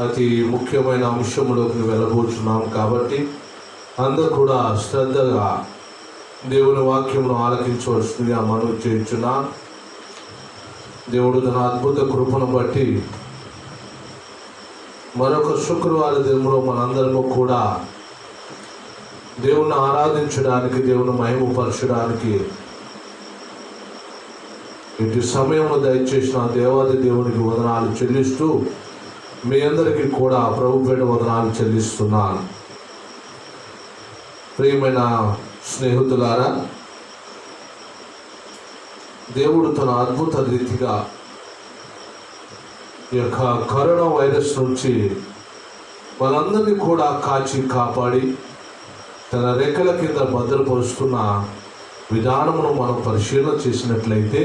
అతి ముఖ్యమైన అంశంలోకి వెళ్ళబోతున్నాం కాబట్టి అందరూ కూడా శ్రద్ధగా దేవుని వాక్యమును ఆలకించవలసిందిగా మనవి చేయుచున్నాను. దేవుడు తన అద్భుత కృపను బట్టి మరొక శుక్రవారం దినంలో మనందరము కూడా దేవుని ఆరాధించడానికి, దేవుని మహిమపరచడానికి ఇటు సమయంలో దయచేసిన దేవాది దేవునికి వందనాలు చెల్లిస్తూ మీ అందరికీ కూడా ప్రభు పేట వందనాలు చెల్లిస్తున్నాను. ప్రియమైన స్నేహితులారా, దేవుడు తన అద్భుత రీతిగా ఈ యొక్క కరోనా వైరస్ నుంచి మనందరినీ కూడా కాచి కాపాడి తన రెక్కల కింద భద్రపరుస్తున్న విధానమును మనం పరిశీలన చేసినట్లయితే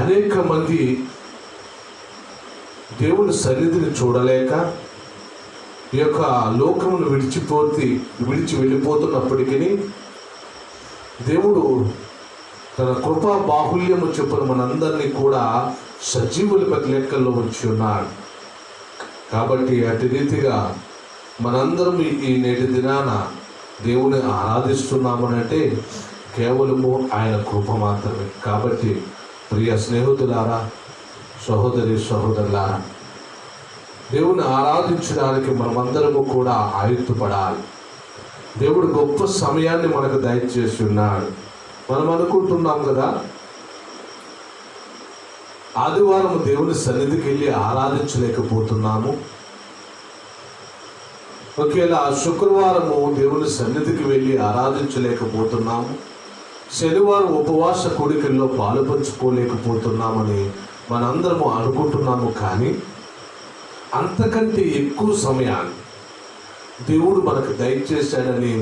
అనేక మంది దేవుని సన్నిధిని చూడలేక ఈ యొక్క లోకమును విడిచి వెళ్ళిపోతున్నప్పటికీ దేవుడు తన కృపా బాహుల్యము చొప్పున మనందరినీ కూడా సజీవుల లెక్కల్లో ఉంచి ఉన్నాడు. కాబట్టి అటు రీతిగా మనందరం ఈ నేటి దినాన దేవుని ఆరాధిస్తున్నామనంటే కేవలము ఆయన కృప మాత్రమే. కాబట్టి ప్రియ స్నేహితులారా, సహోదరి సహోదరులారా, దేవుని ఆరాధించడానికి మనమందరము కూడా ఆయుత్తపడాలి. దేవుడు గొప్ప సమయాన్ని మనకు దయచేసి ఉన్నాడు. మనం అనుకుంటున్నాం కదా, ఆదివారం దేవుని సన్నిధికి వెళ్ళి ఆరాధించలేకపోతున్నాము, ఒకవేళ శుక్రవారము దేవుని సన్నిధికి వెళ్ళి ఆరాధించలేకపోతున్నాము, శనివారం ఉపవాస కోడికల్లో పాలుపంచుకోలేకపోతున్నామని మనందరము అనుకుంటున్నాము. కానీ అంతకంటే ఎక్కువ సమయాన్ని దేవుడు మనకు దయచేశాడని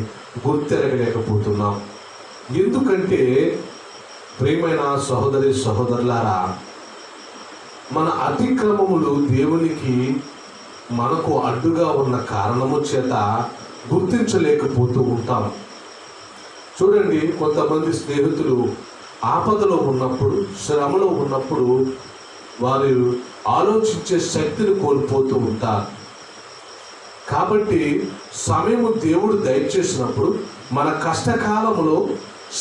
గుర్తెరగలేకపోతున్నాం. ఎందుకంటే ప్రియమైన సహోదరి సహోదరులారా, మన అతిక్రమములు దేవునికి మనకు అడ్డుగా ఉన్న కారణము చేత గుర్తించలేకపోతూ ఉంటాం. చూడండి, కొంతమంది స్నేహితులు ఆపదలో ఉన్నప్పుడు, శ్రమలో ఉన్నప్పుడు వారు ఆలోచించే శక్తిని కోల్పోతూ ఉంటారు. కాబట్టి సమయము దేవుడు దయచేసినప్పుడు మన కష్టకాలములో,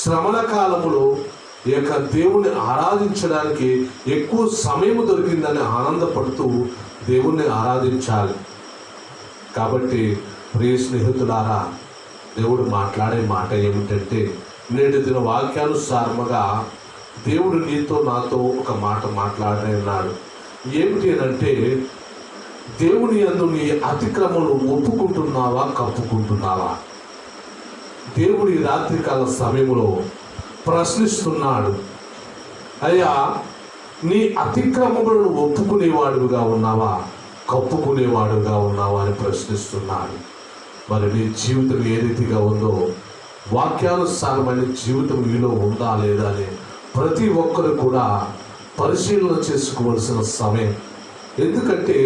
శ్రమల కాలములో ఈ యొక్క దేవుణ్ణి ఆరాధించడానికి ఎక్కువ సమయం దొరికిందని ఆనందపడుతూ దేవుణ్ణి ఆరాధించాలి. కాబట్టి ప్రియ స్నేహితులారా, దేవుడు మాట్లాడే మాట ఏమిటంటే, నేటి దిన వాక్యానుసారముగా దేవుడు నీతో నాతో ఒక మాట మాట్లాడన్నాడు. ఏమిటి అంటే, దేవుని యందు నీ అతిక్రమను ఒప్పుకుంటున్నావా, కప్పుకుంటున్నావా? దేవుడి రాత్రికాల సమయంలో ప్రశ్నిస్తున్నాడు, అయ్యా, నీ అతిక్రమములను ఒప్పుకునేవాడుగా ఉన్నావా, కప్పుకునేవాడుగా ఉన్నావా అని ప్రశ్నిస్తున్నాడు. మరి నీ జీవితం ఏ రీతిగా ఉందో, వాక్యానుసారమైన జీవితం నీలో ఉందా లేదా అని ప్రతి ఒక్కరు కూడా పరిశీలన చేసుకోవలసిన సమయం. ఎందుకంటే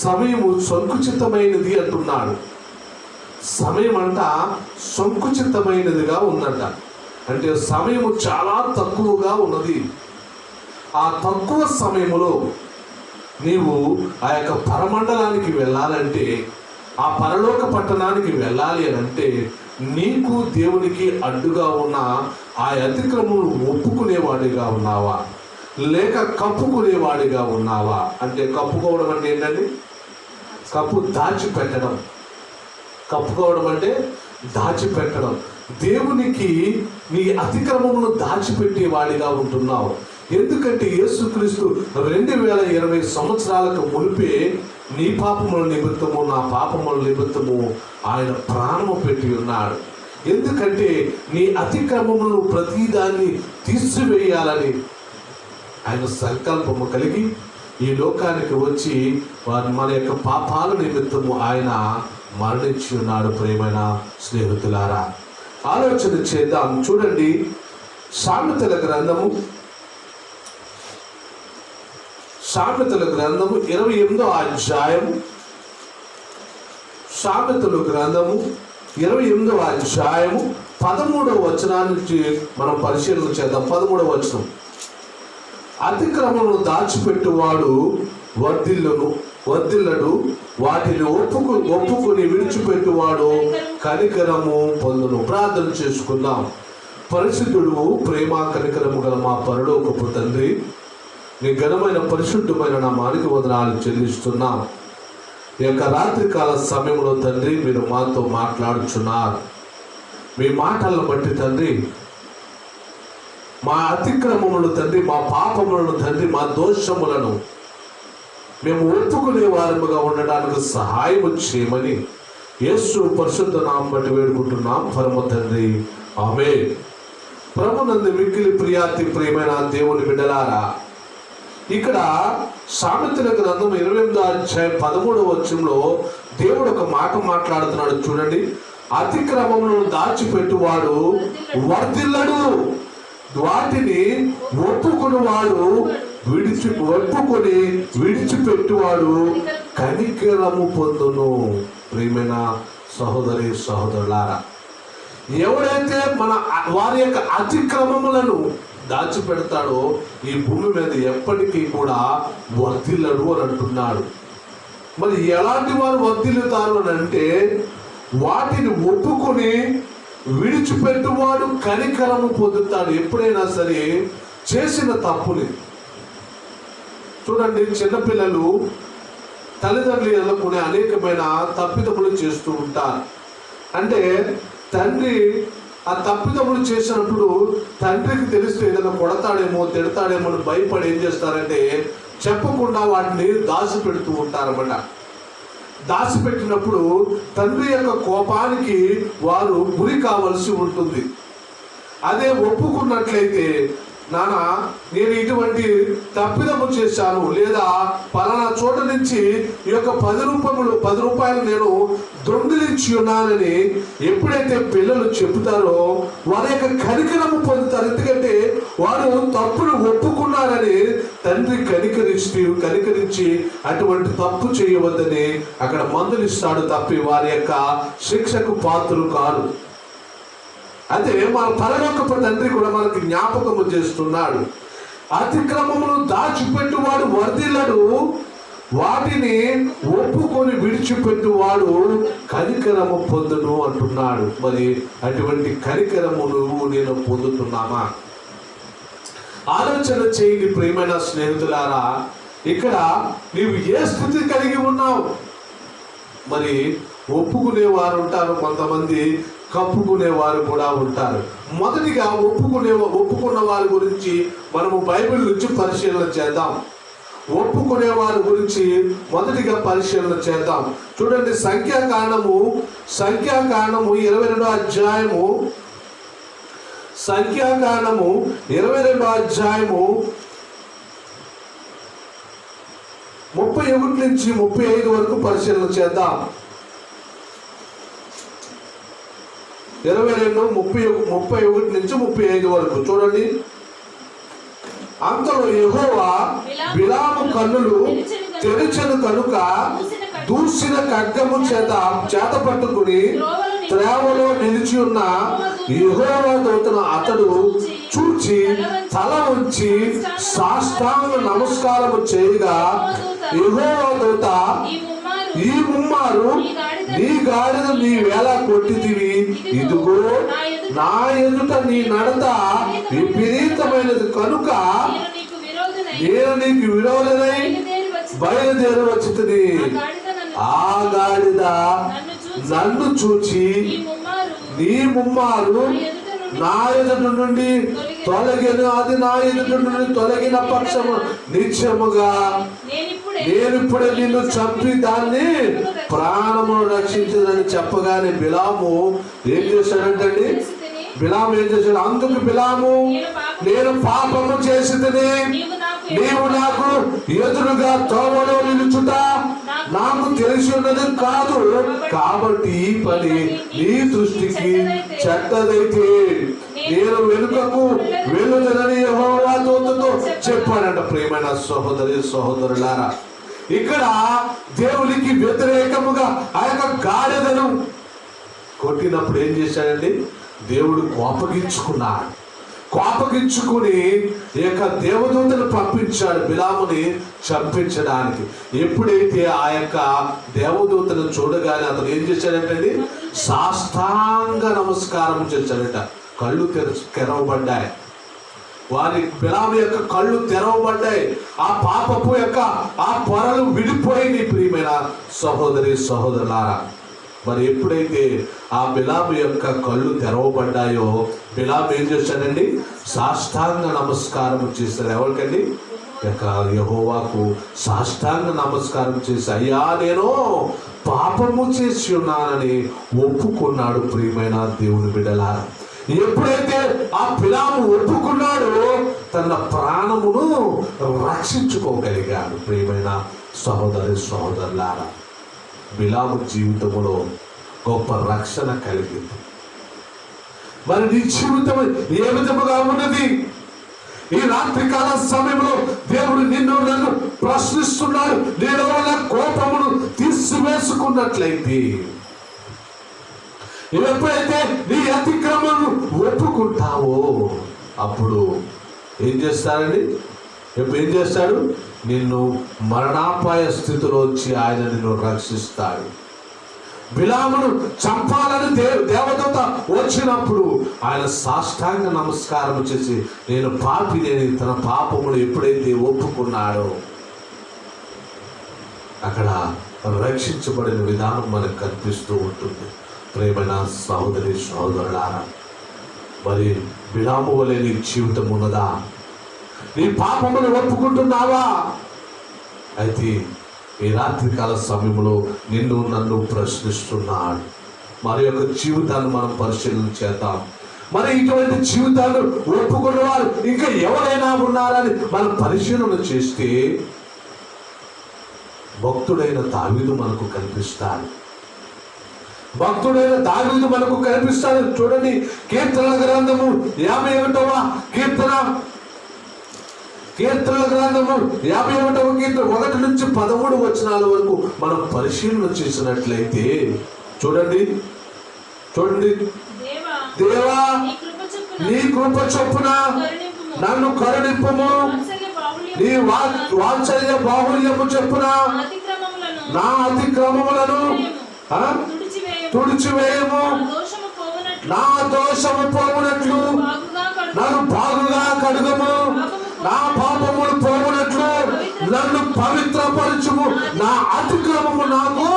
సమయము సంకుచితమైనది అంటున్నాడు. సమయం అంట సంకుచితమైనదిగా ఉందంట. అంటే సమయము చాలా తక్కువగా ఉన్నది. ఆ తక్కువ సమయములో నీవు ఆ యొక్క పరమండలానికి వెళ్ళాలంటే, ఆ పరలోక పట్టణానికి వెళ్ళాలి అని అంటే, నీకు దేవునికి అడ్డుగా ఉన్న ఆ అతిక్రమమును ఒప్పుకునేవాడిగా ఉన్నావా, లేక కప్పుకునేవాడిగా ఉన్నావా? అంటే కప్పుకోవడం అంటే ఏంటండి? కప్పు దాచిపెట్టడం. కప్పుకోవడం అంటే దాచిపెట్టడం. దేవునికి నీ అతిక్రమమును దాచిపెట్టేవాడిగా ఉంటున్నావు. ఎందుకంటే యేసుక్రీస్తు 2020 సంవత్సరాలకు మునిపే నీ పాపముల నిమిత్తము, నా పాపముల నిమిత్తము ఆయన ప్రాణము పెట్టి ఉన్నాడు. ఎందుకంటే నీ అతిక్రమమును ప్రతిదాన్ని తీసివేయాలని ఆయన సంకల్పము కలిగి ఈ లోకానికి వచ్చి మన యొక్క పాపాల నిమిత్తము ఆయన మరణించి ఉన్నాడు. ప్రియమైన స్నేహితులారా, ఆలోచన చేద్దాం. చూడండి, సామెతల గ్రంథము 28వ అధ్యాయం, సామెతల గ్రంథము 28వ అతిక్రమమును దాచిపెట్టువాడు వర్ధిల్లడు, వాటిని ఒప్పుకుని విడిచిపెట్టువాడు కనికరము పొందును. ప్రార్థన చేసుకుందాం. పరిశుద్ధుడు, ప్రేమ కనికరము గల మా పరలోకపు తండ్రి, నీ ఘనమైన పరిశుద్ధమైన నామానికి వందనాలు చెల్లిస్తున్నాం. ఈ యొక్క రాత్రికాల సమయంలో తండ్రి మీరు మాతో మాట్లాడుచున్నారు. మీ మాటలను బట్టి తండ్రి మా అతిక్రమములను తండ్రి, మా పాపములను తండ్రి, మా దోషములను మేము ఒప్పుకునే వారముగా ఉండడానికి సహాయం చేయమని యేసు పరిశుద్ధ నామమున బట్టి వేడుకుంటున్నాం పరమ తండ్రి, ఆమేన్. ప్రభునందు మిక్కిలి ప్రియాతి ప్రియమైన దేవుని బిడ్డలారా, ఇక్కడ సామెతల గ్రంథం 28వ అధ్యాయం 13వ వచనంలో దేవుడు ఒక మాట మాట్లాడుతున్నాడు. చూడండి, అతిక్రమములను దాచిపెట్టువాడు వర్ధిల్లడు, వాటిని ఒప్పుకుని విడిచిపెట్టువాడు కనికరము పొందును. ప్రియమైన సహోదరి సహోదరులారా, ఎవడైతే వారి యొక్క అతిక్రమములను దాచిపెడతాడో ఈ భూమి మీద ఎప్పటికీ కూడా వర్ధిల్లడు అని అంటున్నాడు. మరి ఎలాంటి వారు వర్ధిల్లుతారు అని అంటే, వాటిని ఒప్పుకొని విడిచిపెట్టువాడు కనికరము పొందుతాడు. ఎప్పుడైనా సరే చేసిన తప్పుని చూడండి, చిన్నపిల్లలు తల్లిదండ్రులు ఎదుర్కొనే అనేకమైన తప్పిదములు చేస్తూ ఉంటారు. అంటే తండ్రి ఆ తప్పిదములు చేసినప్పుడు తండ్రికి తెలిస్తే ఏదైనా కొడతాడేమో తిడతాడేమో అని భయపడి ఏం చేస్తారంటే చెప్పకుండా వాటిని దాచిపెడుతూ ఉంటారన్నమాట. దాచిపెట్టినప్పుడు తండ్రి యొక్క కోపానికి వారు గురి కావలసి ఉంటుంది. అదే ఒప్పుకున్నట్లయితే, నాన్న నేను ఇటువంటి తప్పిదము చేశాను, లేదా పలానా చోట నుంచి ఈ యొక్క 10 రూపాయలు నేను దొంగిలించి ఉన్నానని ఎప్పుడైతే పిల్లలు చెబుతారో వారి యొక్క కనికరము పొందుతారు. ఎందుకంటే వారు తప్పును ఒప్పుకున్నారని తండ్రి కనికరించి అటువంటి తప్పు చేయవద్దని అక్కడ మందులిస్తాడు తప్పి వారి యొక్క శిక్షకు పాత్రలు కాదు. అదే మన పరలోకపు తండ్రి కూడా మనకి జ్ఞాపకము చేస్తున్నాడు. అతిక్రమమును దాచిపెట్టువాడు వర్ధిల్లడు, వాటిని ఒప్పుకొని విడిచిపెట్టువాడు కనికరము పొందును అంటున్నాడు. మరి అటువంటి కనికరము నువ్వు నేను పొందుతున్నామా? ఆలోచన చేయండి ప్రియమైన స్నేహితులారా. ఇక్కడ నీవు ఏ స్థితి కలిగి ఉన్నావు? మరి ఒప్పుకునేవారు ఉంటారు, కొంతమంది కప్పుకునేవారు కూడా ఉంటారు. మొదటిగా ఒప్పుకున్న వారి గురించి మనము బైబిల్ నుంచి పరిశీలన చేద్దాం. ఒప్పుకునే వారి గురించి మొదటిగా పరిశీలన చేద్దాం. చూడండి, సంఖ్యాకాండము 22వ అధ్యాయము 31 నుంచి 35 వరకు పరిశీలన చేద్దాం. 31 నుంచి 35 వరకు చూడండి. అంతలో యెహోవా బిలాము కన్నులు తెరిచెను కనుక దూసిన ఖడ్గము చేత పట్టుకుని త్రేవలో నిలిచి ఉన్న యెహోవా దూతను అతడు చూచి తల ఉంచి సాష్టాంగ నమస్కారము చేయగా, యెహోవా దూత, ఈ ముమ్మారు నీ గాడిద నీ వేళ కొట్టితివి, ఇదిగో నా ఎదుట నీ నడత విపరీతమైనది కనుక నేను నీకు విరోధనై బయలుదేరి వచ్చితిని. ఆ గాడిద నన్ను చూచి నీ ముమ్మారు నా ఎదుట నుండి తొలగిన, అది నా ఎదుట నుండి తొలగిన పక్షము నిత్యముగా నేనిప్పుడే నిన్ను చంపి దాన్ని ప్రాణమును రక్షించదని చెప్పగానే బిలాము ఏం చేశాడంటండి? బిలాము ఏం చేశాడు? అందుకు బిలాము, నేను పాపము చేసితిని, నీవు నాకు ఎదురుగా తోవలో నిలుచుట నాకు తెలిసి ఉన్నది కాదు, కాబట్టి ఈ పని నీ దృష్టికి చెడ్డదైతే నేను వెనుకకు వెళ్ళుదనని యెహోవా దూతతో చెప్పాడంట. ప్రియమైన సహోదరి సహోదరులారా, ఇక్కడ దేవునికి వ్యతిరేకముగా ఆ యొక్క గాడిదను కొట్టినప్పుడు ఏం చేశాడండి? దేవుడు కోపగించుకున్నాడు. కోపగించుకుని ఈ యొక్క దేవదూతను పంపించాడు బిలాముని చంపించడానికి. ఎప్పుడైతే ఆ యొక్క దేవదూతను చూడగానే అతను ఏం చేశాడంటండి, సాష్టాంగ నమస్కారం చేశాడట. కళ్ళు తెరవబడ్డాయి. వారి బిలాము యొక్క కళ్ళు తెరవబడ్డాయి. ఆ పాపపు యొక్క ఆ పొరలు విడిపోయింది. ప్రియమైన సహోదరి సహోదరులారా, మరి ఎప్పుడైతే ఆ బిలాము యొక్క కళ్ళు తెరవబడ్డాయో బిలాము ఏం చేశాడండి, సాష్టాంగ నమస్కారం చేశాడు. ఎవరికండి, యెహోవాకు సాష్టాంగ నమస్కారం చేసి, అయ్యా నేను పాపము చేసి ఉన్నానని ఒప్పుకున్నాడు. ప్రియమైన దేవుని బిడ్డలారా, ఎప్పుడైతే ఆ బిలాము ఒప్పుకున్నాడో తన ప్రాణమును రక్షించుకోగలిగాడు. ప్రియమైన సహోదరి సహోదరులారా, బిలాము జీవితంలో గొప్ప రక్షణ కలిగింది. మరి నీ జీవితం ఏ విధముగా ఉన్నది? ఈ రాత్రికాల సమయంలో దేవుడు నిన్ను నన్ను ప్రశ్నిస్తున్నాడు. నేను కోపమును తీసివేసుకున్నట్లయితే, ఎప్పుడైతే నీ అతిక్రమను ఒప్పుకుంటావో అప్పుడు ఏం చేస్తాడండి, ఎప్పుడు ఏం చేస్తాడు, నిన్ను మరణాపాయ స్థితిలోంచి ఆయన నిన్ను రక్షిస్తాడు. బిలామును చంపాలని దేవదూత వచ్చినప్పుడు ఆయన సాష్టాంగ నమస్కారం చేసి, నేను పాపిని, తన పాపమును ఎప్పుడైతే ఒప్పుకున్నాడో అక్కడ రక్షించబడిన విధానం మనకు కనిపిస్తూ ఉంటుంది. ప్రేమైన సహోదరి సహోదరులారా, మరి బిలాము వలె నీ జీవితం ఉన్నదా? నీ పాపమును ఒప్పుకుంటున్నావా? అయితే ఈ రాత్రికాల సమయంలో నిన్ను నన్ను ప్రశ్నిస్తున్నాడు. మరి యొక్క జీవితాన్ని మనం పరిశీలన చేద్దాం. మరి ఇటువంటి జీవితాలు ఒప్పుకున్న వారు ఇంకా ఎవరైనా ఉన్నారని మనం పరిశీలన చేస్తే భక్తుడైన దావీదు మనకు కనిపిస్తాడు. భక్తుడైన దావీదు మనకు కనిపిస్తాడు. చూడండి, కీర్తనల గ్రంథము 51వ కీర్తన, కీర్తనల గ్రంథము 51వ కీర్తన 1 నుంచి 13 వచనాల వరకు మనం పరిశీలన చేసినట్లయితే చూడండి, దేవా నీ కృప చొప్పున నన్ను కరుణింపుము, నీ వాత్సల్య బాహుల్యము చొప్పున నా అతిక్రమములను తుడిచివేయము, నా దోషము పోవునట్లు నన్ను బాగుగా కడుగము, నా పాపములు పోవునట్లు నన్ను పవిత్రపరచుము, నా అతిక్రమము నాకు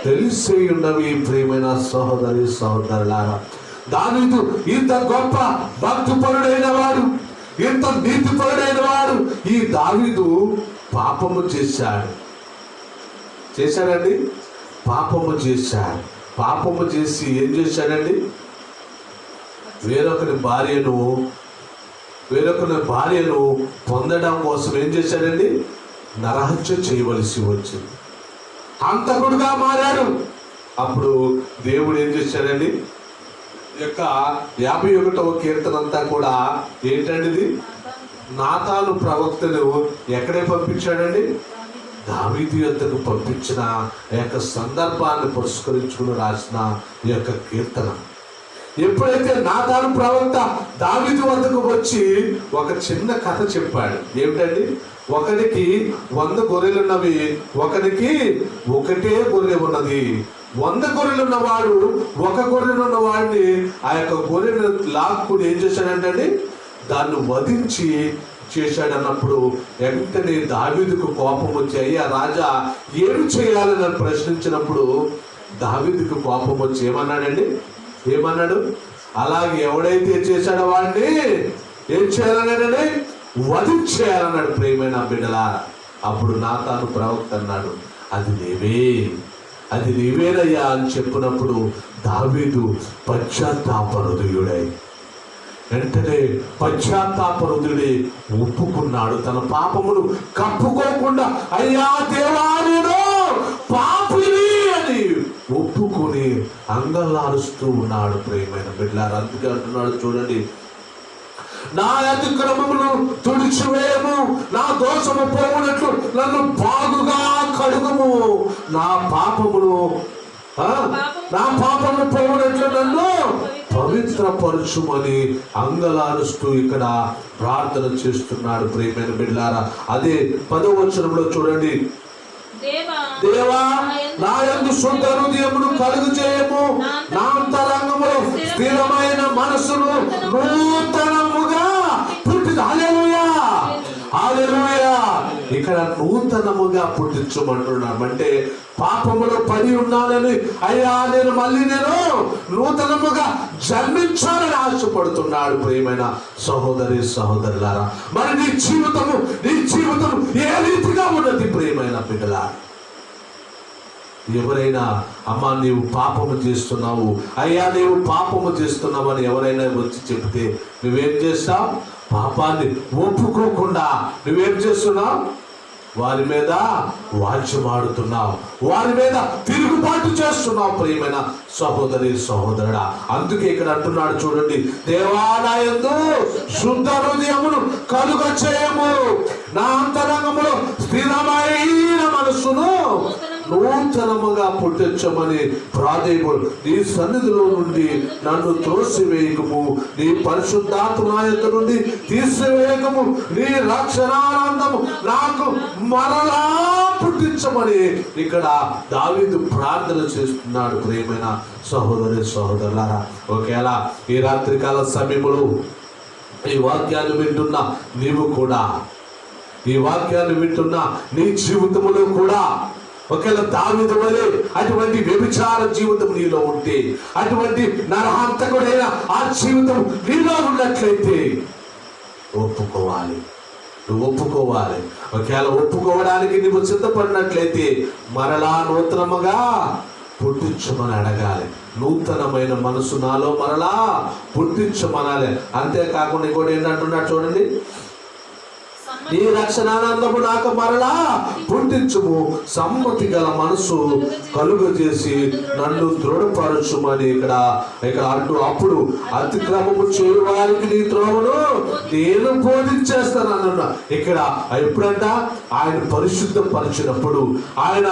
తెలిసి ఉన్నవి. ప్రియమైన సహోదరి సహోదరులారా, దావీదు ఇంత గొప్ప భక్తిపరుడైన వాడు, ఇంత నీతిపరుడైన వాడు. ఈ దావీదు పాపము చేశాడండి, పాపము చేశాడు. పాపము చేసి ఏం చేశాడండి, వేరొకరి భార్యను పొందడం కోసం ఏం చేశాడండి, నరహత్య చేయవలసి వచ్చింది. హంతకుడుగా మారాడు. అప్పుడు దేవుడు ఏం చేశాడండి, యొక్క 51వ కీర్తన అంతా కూడా ఏంటండి, ఇది నాతాను ప్రవక్తను ఎక్కడే పంపించాడండి, దావీదు యొద్దకు పంపించిన యొక్క సందర్భాన్ని పురస్కరించుకుని రాసిన ఈ యొక్క కీర్తన. ఎప్పుడైతే నాతాను ప్రవక్త దావీదు వద్దకు వచ్చి ఒక చిన్న కథ చెప్పాడు. ఏమిటండి, ఒకరికి 100 గొర్రెలున్నవి, ఒకరికి ఒకటే గొర్రె ఉన్నది. 100 గొర్రెలున్నవాడు ఒక గొర్రెలున్న వాడిని ఆ యొక్క గొర్రెను లాక్కుని ఏం చేశాడంటే దాన్ని వధించి చేశాడన్నప్పుడు వెంటనే దావీదుకు కోపం వచ్చి, అయ్యా రాజా ఏమి చేయాలని ప్రశ్నించినప్పుడు దావీదుకు కోపం వచ్చి ఏమన్నాడు, అలాగే ఎవడైతే చేశాడో వాడిని ఏం చేయాలన్నాడండి, వధించేయాలన్నాడు. ప్రియమైన బిడ్డలారా, అప్పుడు నాతాను ప్రవక్త అన్నాడు, అది నీవేనయ్యా అని చెప్పినప్పుడు దావీదు పశ్చాత్తాపహృదయుడై వెంటనే పశ్చాత్తాపహృదయుడై ఒప్పుకున్నాడు. తన పాపమును కప్పుకోకుండా, అయ్యా దేవా నేను పాపిని అని ఒప్పుకొని అంగలారుస్తూ ఉన్నాడు. ప్రియమైన బిడ్డలారా, అందుకే అంటున్నాడు, చూడండి, నా అతిక్రమమును తుడిచివేయము, నా దోషము పోవునట్లు నన్ను బాగుగా కడుగుము, నా పాపమును నా పాపము పోవునట్లు నన్ను పవిత్రపరచుమని అంగలారుస్తూ ఇక్కడ ప్రార్థన చేస్తున్నాడు. ప్రియమైన బిడ్డలారా, అదే 10వ వచనంలో చూడండి, దేవా నా యందు శుద్ధ హృదయమును కలుగు చేయము, నా అంతరంగములో స్థిరమైన మనసును నూతనముగా పుట్టించు. హల్లెలూయా, హల్లెలూయా. ఇక్కడ నూతనముగా పుట్టించమంటున్నాం అంటే పాపములో పడి ఉన్నానని, అయ్యా నేను నూతనముగా జన్మించాలని ఆశపడుతున్నాడు. ప్రియమైన సహోదరి సహోదరులారా, మరి నీ జీవితము ఏ రీతిగా ఉన్నది? ప్రియమైన బిడ్డలారా, ఎవరైనా అమ్మా నీవు పాపము చేస్తున్నావు, అయ్యా నీవు పాపము చేస్తున్నావు అని ఎవరైనా వచ్చి చెబితే నువ్వేం చేస్తావు? పాపాన్ని ఒప్పుకోకుండా నువ్వేం చేస్తున్నావు? వారి మీద వాచ్యమాడుతున్నావు, వారి మీద తిరుగుబాటు చేస్తున్నావు. ప్రియమైన సహోదరి సహోదరుడా, అందుకే ఇక్కడ అంటున్నాడు చూడండి, దేవా నా యందు శుద్ధ హృదయమును కలుగ చేయము, నా అంతరంగములో స్థిరమైన మనస్సును నూతనముగా పుట్టించమని ప్రాధేయపడు. నీ సన్నిధిలో నుండి నన్ను త్రోసివేయకము, నీ పరిశుద్ధాత్మ యొద్ద నుండి తీసివేయకము, నీ రక్షణానందము నాకు మరలా పుట్టించమని ఇక్కడ దావీదు ప్రార్థన చేస్తున్నాడు. ప్రియమైన సహోదరి సహోదరులారా, ఒకేలా ఈ రాత్రికాల సమయంలో ఈ వాక్యాన్ని వింటున్న నీవు కూడా, ఈ వాక్యాన్ని వింటున్న నీ జీవితంలో కూడా ఒకవేళ దావీదు వలె అటువంటి వ్యభిచార జీవితం నీలో ఉంటే, అటువంటి నరహంతకుడైన ఆ జీవితం నీలో ఉన్నట్లయితే ఒప్పుకోవాలి, నువ్వు ఒప్పుకోవాలి. ఒకవేళ ఒప్పుకోవడానికి నువ్వు సిద్ధపడినట్లయితే మరలా నూతనముగా పుట్టించమని అడగాలి. నూతనమైన మనసు నాలో మరలా పుట్టించమనాలి. అంతేకాకుండా కూడా ఏంటంటున్నాడు చూడండి, నీ రక్షణానందము నాకు మరలా పుట్టించుము, సమ్మతి గల మనసు కలుగు చేసి నన్ను దృఢపరచుమని ఇక్కడ అంటూ, అప్పుడు అతిక్రమము చేయువారికి నీ త్రోవను నేను బోధించేస్తాను అన్న. ఇక్కడ ఎప్పుడంట ఆయన పరిశుద్ధపరిచినప్పుడు, ఆయన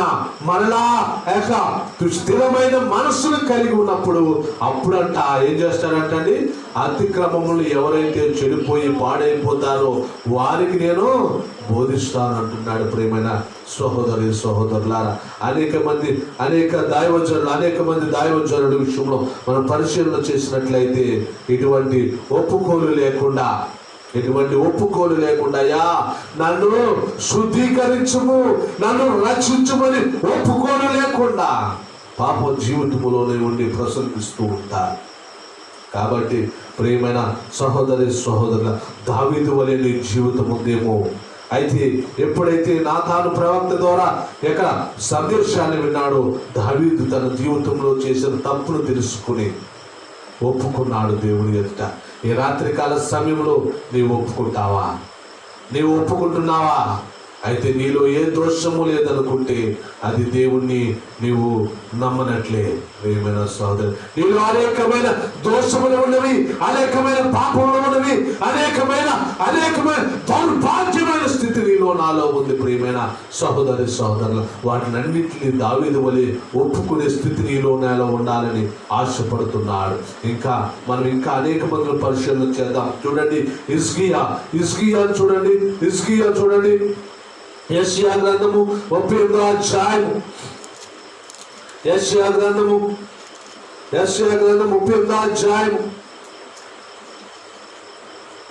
మరలా స్థిరమైన మనస్సును కలిగి ఉన్నప్పుడు అప్పుడంట ఏం చేస్తాడంటండి, అతిక్రమములు ఎవరైతే చెడిపోయి పాడైపోతారో వారికి నేను బోధిస్తాను అంటున్నాడు. ప్రియమైన సహోదరి సహోదరులారా, అనేక మంది దైవజనుల విషయంలో మనం పరిశీలన చేసినట్లయితే ఎటువంటి ఒప్పుకోలు లేకుండా యా నన్ను శుద్ధీకరించుము, నన్ను రక్షించుమని ఒప్పుకోలు లేకుండా పాప జీవితంలోనే ఉండి ప్రసంగిస్తూ ఉంటారు. కాబట్టి ప్రియమైన సహోదరి సహోదరుల, దావీదు వలె నీ జీవితం ఉందేమో. అయితే ఎప్పుడైతే నాతాను ప్రవక్త ద్వారా యొక్క సందేశాన్ని విన్నాడో, దావీదు తన జీవితంలో చేసిన తప్పును తెలుసుకుని ఒప్పుకున్నాడు దేవుని ఎదుట. ఈ రాత్రికాల సమయంలో నీవు ఒప్పుకుంటావా? నీవు ఒప్పుకుంటున్నావా? అయితే నీలో ఏ దోషము లేదనుకుంటే అది దేవుణ్ణి నీవు నమ్మనట్లే. ప్రియమైన సోదరు, నీలో అనేకమైన దోషములు ఉన్నవి, అనేకమైన పాపములు ఉన్నవి, అనేకమైన దౌర్భాగ్యమైన స్థితి నీలో నాలో ఉంది. ప్రియమైన సహోదరి సహోదరులు, వాటినన్నింటినీ దావీదు వలె ఒప్పుకునే స్థితి నీలో నాలో ఉండాలని ఆశపడుతున్నాడు. మనం ఇంకా అనేక మందిని పరిశీలన చేద్దాం. చూడండి, హిజ్కియా చూడండి, యెషయా గ్రంథము 38వ అధ్యాయము, యెషయా గ్రంథము 38వ అధ్యాయము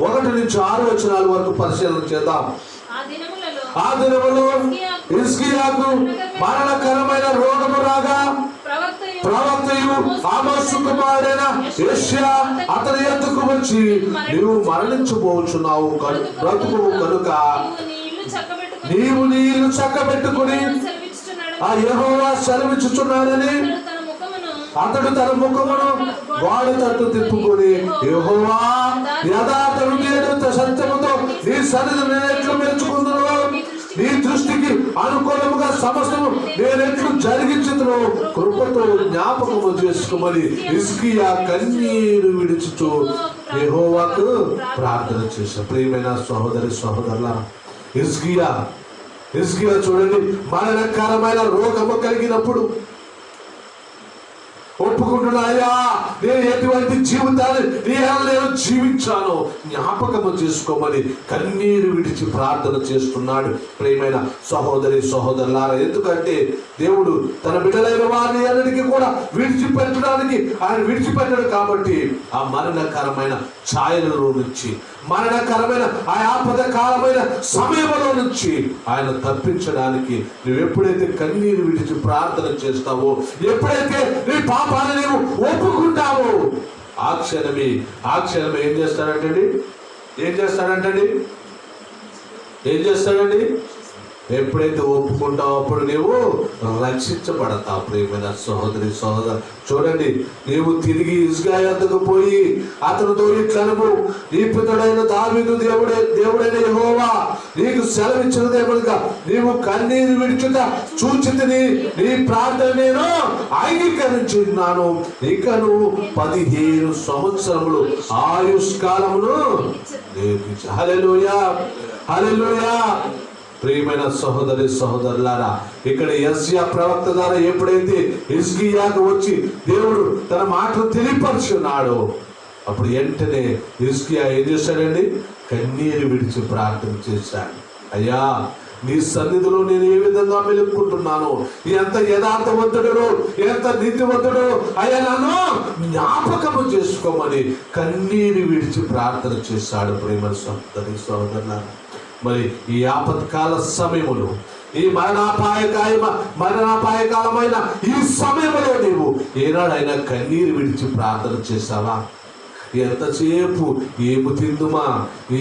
1 నుంచి 6 వచనాల వరకు పరిశీలన చేద్దాం. ఆ దినములో హిజ్కియాకు మరణకరమైన రోగము రాగా ప్రవక్తయు ఆమోసు కుమారుడైన యెషయా అతని యొద్దకు వచ్చి, నీవు మరణించబోచున్నావు, బ్రతుకు కనుక నీవు నీళ్లు చక్కబెట్టుకుని ఆ యెహోవా సెలవిచ్చుచున్నాడని అతడు తన ముఖమును వాడి తట్టు తిప్పుకొని, యెహోవా యథార్థ హృదయుడు సత్యముతో నీ సన్నిధిని నేనెట్లు మెచ్చుకుందును, నీ దృష్టికి అనుకూలముగా సమస్తము నేనెట్లు జరిగించుదును, కృపతో జ్ఞాపకము చేసుకోమని హిజ్కియా కన్నీరు విడుచుచు యెహోవాకు ప్రార్థన చేశాడు. ప్రియమైన సహోదరి సహోదరులారా, హిజ్కియా చూడండి, మరణకరమైన రోగము కలిగినప్పుడు ఒప్పుకుంటున్నాయా, నేను ఎటువంటి జీవితాన్ని నేను జీవించాను జ్ఞాపకము చేసుకోమని కన్నీరు విడిచి ప్రార్థన చేస్తున్నాడు. ప్రియమైన సహోదరి సహోదరులారా, ఎందుకంటే దేవుడు తన బిడ్డలైన వారిని అన్నిటికీ కూడా విడిచిపెట్టడానికి ఆయన విడిచిపెట్టాడు. కాబట్టి ఆ మరణకరమైన ఛాయలలో నుంచి, మరణకరమైన ఆ ఆపదకాలమైన సమయంలో నుంచి ఆయన తప్పించడానికి నువ్వు ఎప్పుడైతే కన్నీరు విడిచి ప్రార్థన చేస్తావో, ఎప్పుడైతే నీ పాపాన్ని నీవు ఒప్పుకుంటావో, ఆ క్షణమే ఏం చేస్తాడంటండి? ఎప్పుడైతే ఒప్పుకుంటావో అప్పుడు నీవు రక్షించబడతావు. ప్రియమైన సహోదరి సహోదరు, చూడండి, నీవు తిరిగి ఇజ్గా యొద్దకు పోయి అతనితో ఇట్లనము, నీ పితడైన దావీదు దేవుడైన యెహోవా నీకు సెలవిచ్చినదేమనగా, నీవు కన్నీరు విడిచుట చూచితిని, నీ ప్రార్థన నేను అంగీకరించున్నాను. ఇక నువ్వు 15 సంవత్సరములు ఆయుష్కాలమును నీకు. హల్లెలూయా, హల్లెలూయా. ప్రియమైన సహోదరి సహోదరులారా, ఇక్కడ యెషయా ప్రవక్త ద్వారా ఎప్పుడైతే హిజ్కియాకు వచ్చి దేవుడు తన మాటలు తెలియపరుచున్నాడో, అప్పుడు వెంటనే హిజ్కియా ఏం చేశాడండి? కన్నీరు విడిచి ప్రార్థన చేశాడు. అయ్యా, నీ సన్నిధిలో నేను ఏ విధంగా మెలుక్కుంటున్నాను, ఎంత యథార్థవంతుడు, ఎంత నీతివంతుడు, అయ్యా నన్ను జ్ఞాపకము చేసుకోమని కన్నీరు విడిచి ప్రార్థన చేశాడు. ప్రియమైన సహోదరి సహోదరులారా, మరి ఈ ఆపత్కాల సమయములు, ఈ మరణాపాయకాలమైన ఈ సమయంలో నీవు ఏనాడైనా కన్నీరు విడిచి ప్రార్థన చేశావా? ఎంతసేపు ఏము తిందుమా,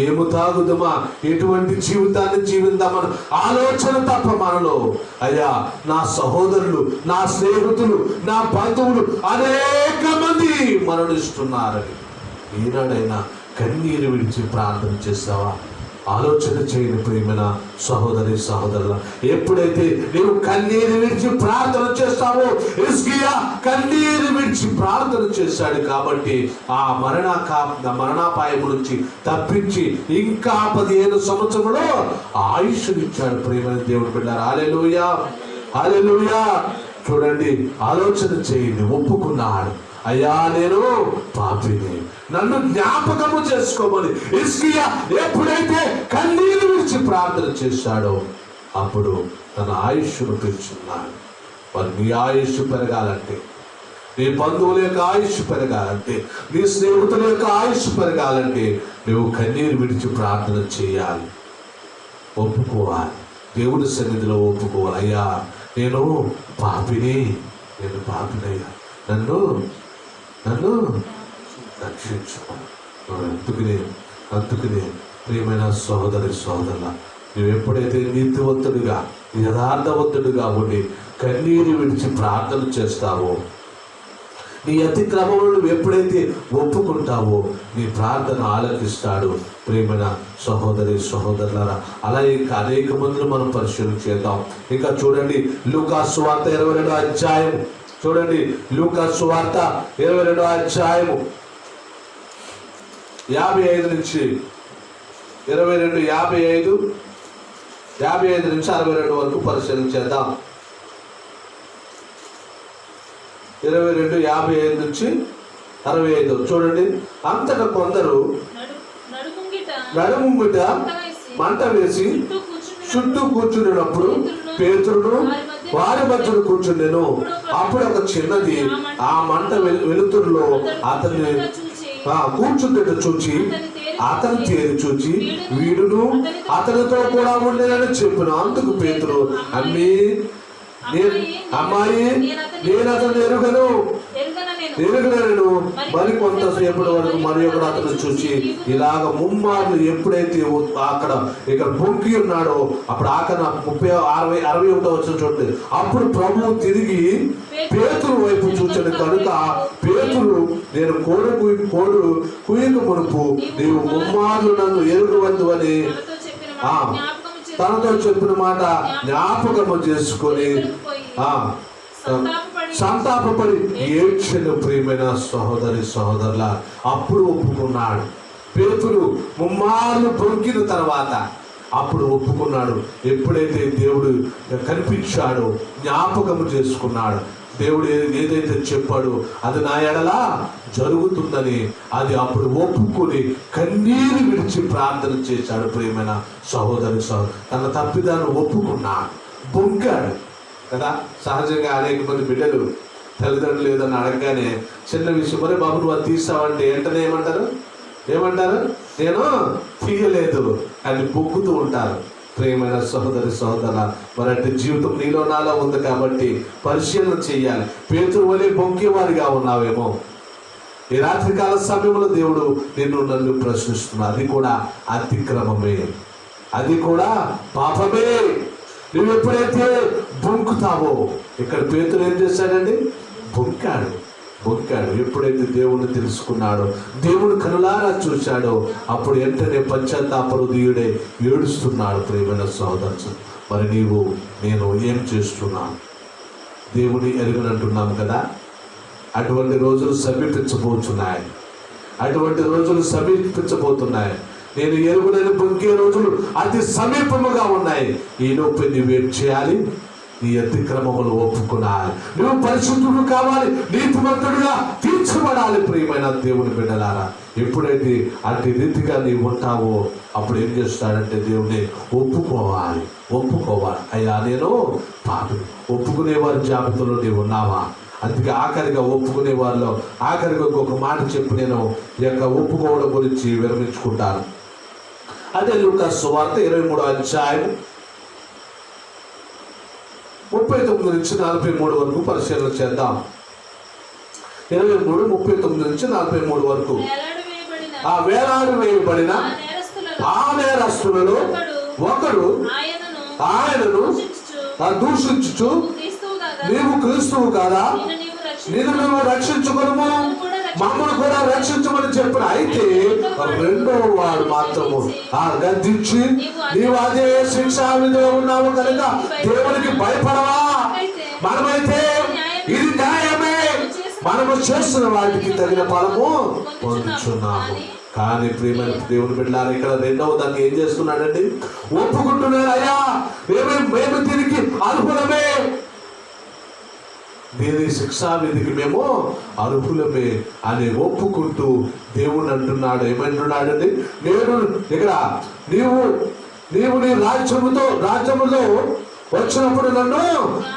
ఏము తాగుదుమా, ఎటువంటి జీవితాన్ని జీవిద్దామని ఆలోచన తప్ప మనలో, అయ్యా నా సహోదరులు, నా స్నేహితులు, నా బంధువులు అనేక మంది మరణిస్తున్నారని ఏనాడైనా కన్నీరు విడిచి ప్రార్థన చేస్తావా? ఆలోచన చేయని ప్రియమైన సహోదరి సహోదరుల, ఎప్పుడైతే నీవు కన్నీరు విడిచి ప్రార్థన చేస్తావో, హిజ్కియా కన్నీరు విడిచి ప్రార్థన చేశాడు. కాబట్టి ఆ మరణాపాయం నుంచి తప్పించి ఇంకా 15 సంవత్సరంలో ఆయుష్నిచ్చాడు. ప్రియమైన దేవుడు బిడ్డారు. హల్లెలూయా, హల్లెలూయా. చూడండి, ఆలోచన చేయండి. ఒప్పుకున్నాడు, అయ్యా నేను పాపిని, నన్ను జ్ఞాపకము చేసుకోమని హిజ్కియా ఎప్పుడైతే కన్నీరు విడిచి ప్రార్థన చేశాడో అప్పుడు తన ఆయుష్ను పెంచున్నాడు. మరి నీ ఆయుష్ పెరగాలంటే, నీ బంధువుల యొక్క ఆయుష్ పెరగాలంటే, నీ స్నేహితుల యొక్క ఆయుష్ పెరగాలంటే నువ్వు కన్నీరు విడిచి ప్రార్థన చేయాలి, ఒప్పుకోవాలి. దేవుని సన్నిధిలో ఒప్పుకోవాలి. అయ్యా నేను పాపినయ్యా, నన్ను రక్షించు. అందుకనే ప్రియమైన సహోదరి సహోదరుల, నువ్వు ఎప్పుడైతే నీతివంతుడిగా యథార్థవంతుడిగా ఉండి కన్నీరు విడిచి ప్రార్థన చేస్తావో, నీ అతిక్రమం నువ్వు ఎప్పుడైతే ఒప్పుకుంటావో నీ ప్రార్థన ఆలకిస్తాడు. ప్రియమైన సహోదరి సహోదరులారా, అలా ఇంకా అనేక మందిని మనం పరిశీలన చేద్దాం. ఇంకా చూడండి, లూకా సువార్త 22వ అధ్యాయం చూడండి. లూకా సువార్త 22వ అధ్యాయము 55 నుంచి 22, 55 నుంచి 62 వరకు పరిశీలన చేద్దాం. 22, 55 నుంచి 65 చూడండి. అంతటా కొందరు నడుముంగిట మంట వేసి చుట్టూ కూర్చున్నప్పుడు పేతురును వారి మధ్యలో కూర్చుండెను. అప్పుడు ఒక చిన్నది ఆ మంట వెలుతురులో అతన్ని కూర్చుంటే చూచి అతని తేరు చూచి వీడును అతనితో కూడా ఉండేనని చెప్పిన. అందుకు పేతురు, అమ్మాయి నేను అతను ఎరుగను. మరి కొంతసేపటి వరకు మరి ఒకడు అతను చూసి ఇలాగ ముమ్మార్లు ఎప్పుడైతే ఇక్కడ బొంకి ఉన్నాడో అప్పుడు ఆకన 61 వచ్చిన చూడండి. అప్పుడు ప్రభువు తిరిగి పేతురు వైపు చూచాడు కనుక పేతురు, నేను కోడు కుయ్యక మునుపు నీవు ముమ్మార్లు నన్ను ఎరుగవద్దు అని తనతో చెప్పిన మాట జ్ఞాపకము చేసుకొని సంతాపపడి ఏడ్చెను. ప్రియమైన సహోదరి సహోదరుల, అప్పుడు ఒప్పుకున్నాడు పేతురు. ముమ్మార్లు బొంకిన తర్వాత అప్పుడు ఒప్పుకున్నాడు. ఎప్పుడైతే దేవుడు కనిపించాడో జ్ఞాపకము చేసుకున్నాడు, దేవుడు ఏదైతే చెప్పాడో అది నా ఎడలా జరుగుతుందని అది అప్పుడు ఒప్పుకొని కన్నీరు విడిచి ప్రార్థన చేశాడు. ప్రియమైన సహోదరి తన తప్పిదాన్ని ఒప్పుకున్నాడు, బొంకాడు కదా. సహజంగా అనేక మంది బిడ్డలు తల్లిదండ్రులు ఏదన్నా అడగగానే చిన్న విషయం, మరి బాబు నువ్వు అది తీసావంటే వెంటనే ఏమంటారు నేను తీయలేదు అని బొక్కుతూ ఉంటారు. ప్రియమైన సహోదరి మరి అంటే జీవితం నీలో నాలో ఉంది కాబట్టి పరిశీలన చేయాలి. పేతురు వలె బొంకేవారిగా ఉన్నావేమో. ఈ రాత్రికాల సమయంలో దేవుడు నన్ను ప్రశ్నిస్తున్నా. అది కూడా అతిక్రమమే, అది కూడా పాపమే. నువ్వు ఎప్పుడైతే బొంకుతావో, ఇక్కడ పేతురు ఏం చేశాడండి? బొంకాడు. ఎప్పుడైతే దేవుణ్ణి తెలుసుకున్నాడో, దేవుడు కనులారా చూశాడో, అప్పుడు వెంటనే పశ్చాత్తాపరుదీయుడే ఏడుస్తున్నాడు. ప్రియమైన సహోదరు, మరి నేను ఏం చేస్తున్నాను? దేవుని ఎరుగనంటున్నాం కదా. అటువంటి రోజులు సమీపించబోతున్నాయి. నేను ఎరుగునని బొంకే రోజులు అతి సమీపముగా ఉన్నాయి. ఈలోపు నువ్వేం చేయాలి? నీ అతిక్రమములు ఒప్పుకున్నాలి. నువ్వు పరిశుద్ధుడు కావాలి, నీతిమంతుడుగా తీర్చబడాలి. ప్రియమైన దేవుని బిడ్డలారా, ఎప్పుడైతే అట్టి రీతిగా నీవు ఉంటావో అప్పుడు ఏం చేస్తాడంటే దేవుని ఒప్పుకోవాలి. అయ్యా నేను పాపిని. ఒప్పుకునేవారి జాబితాలో నీవు ఉన్నావా? అందుకే ఆఖరిగా ఒప్పుకునే వాళ్ళలో ఆఖరిగా ఒక మాట చెప్పి నేను ఈ యొక్క ఒప్పుకోవడం గురించి విరమించుకుంటాను. అదే లూకా సువార్త 23వ అధ్యాయం 39 నుంచి 43 వరకు పరిశీలన చేద్దాం. 23, 39 నుంచి 43 వరకు. ఆ వేలాడు వేయబడిన ఆ నేరస్తులలో ఒకడు ఆయనను దూషించుచు, నీవు క్రీస్తువు కాదా? నిన్ను రక్షించుకొనుము, మమ్మల్ని కూడా రక్షించమని చెప్పిన. అయితే రెండో వాడు మాత్రము గద్దించి, నీవు అదే శిక్షా విధిలో ఉన్నావు కనుక దేవునికి భయపడవా? మనమైతే ఇది న్యాయమే, మనము చేస్తున్న వాటికి తగిన ఫలము పొందుచున్నాము. కానీ ప్రియమైన దేవుని బిడ్డలారా, ఇక్కడ రెండవ దాన్ని ఏం చేస్తున్నాడండి? ఒప్పుకుంటున్నాడు. అయ్యా మేము దీనికి అర్హులమే, దీని శిక్షా విధికి మేము అర్హులమే అని ఒప్పుకుంటూ దేవుడు అంటున్నాడు. ఏమంటున్నాడండి? నేను ఇక్కడ నీవు నీ రాజ్యములో వచ్చినప్పుడు నన్ను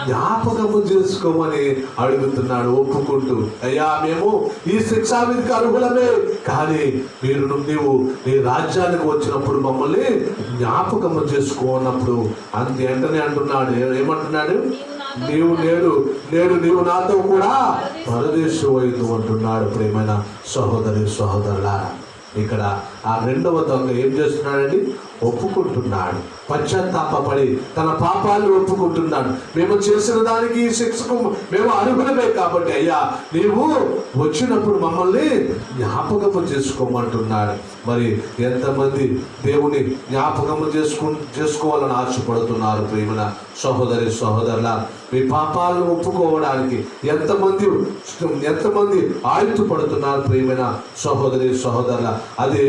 జ్ఞాపకము చేసుకోమని అడుగుతున్నాడు ఒప్పుకుంటూ. అయ్యా మేము ఈ శిక్షా విధికి అర్హులమే, కానీ నీవు నీ రాజ్యానికి వచ్చినప్పుడు మమ్మల్ని జ్ఞాపకము చేసుకోనప్పుడు వెంటనే అంటున్నాడు. ఏమంటున్నాడు? నీవు నాతో కూడా పరదేశమైందు అంటున్నాడు. ప్రియమైన సహోదరులారా, ఇక్కడ ఆ రెండవ దొంగ ఏం చేస్తున్నాడండి? ఒప్పుకుంటున్నాడు, పశ్చాత్తాపడి తన పాపాలను ఒప్పుకుంటున్నాడు. మేము చేసిన దానికి ఈ శిక్షకు మేము అర్హులమే కాబట్టి అయ్యా నీవు వచ్చినప్పుడు మమ్మల్ని జ్ఞాపకము చేసుకోమంటున్నాడు. మరి ఎంతమంది దేవుని జ్ఞాపకము చేసుకోవాలని ఆశపడుతున్నారు? ప్రియమైన సహోదరుల, మీ పాపాలను ఒప్పుకోవడానికి ఎంతమంది ఆయుధపడుతున్నారు? ప్రియమైన సహోదరుల, అది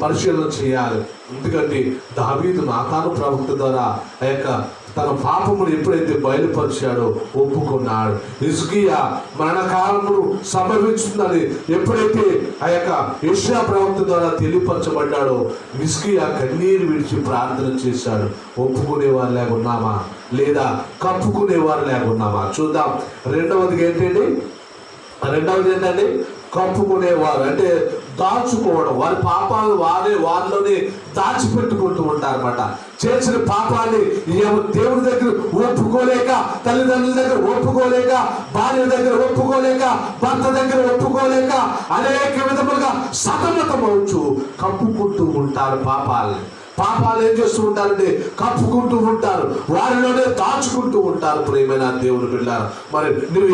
పరిశీలన చేయాలి. ఎందుకంటే దావీదు నాతాను ప్రవక్త ద్వారా ఆ యొక్క తన పాపమును ఎప్పుడైతే బయలుపరిచాడో ఒప్పుకున్నాడు. హిజ్కియా మరణకాలమును సంభవించుతుందని ఎప్పుడైతే ఆ యొక్క యెషయా ప్రవక్త ద్వారా తెలియపరచబడ్డాడో హిజ్కియా కన్నీరు విడిచి ప్రార్థన చేశాడు. ఒప్పుకునేవారు లేకున్నామా లేదా కప్పుకునేవారు లేకున్నామా? చూద్దాం. రెండవది ఏంటండి? కప్పుకునేవారు అంటే దాచుకోవడం. వారి పాపాలు వారిలోనే దాచిపెట్టుకుంటూ ఉంటారన్నమాట. చేసిన పాపాన్ని దేవుని దగ్గర ఒప్పుకోలేక, తల్లిదండ్రుల దగ్గర ఒప్పుకోలేక, భార్య దగ్గర ఒప్పుకోలేక, భర్త దగ్గర ఒప్పుకోలేక అనేక విధములుగా సతమతమవుతూ కప్పుకుంటూ ఉంటారు పాపాలని. పాపాలు ఏం చేస్తూ ఉంటారంటే కప్పుకుంటూ ఉంటారు, వారిలోనే దాచుకుంటూ ఉంటారు. ప్రియమైన దేవుని బిడ్డలారా, మరి నువ్వు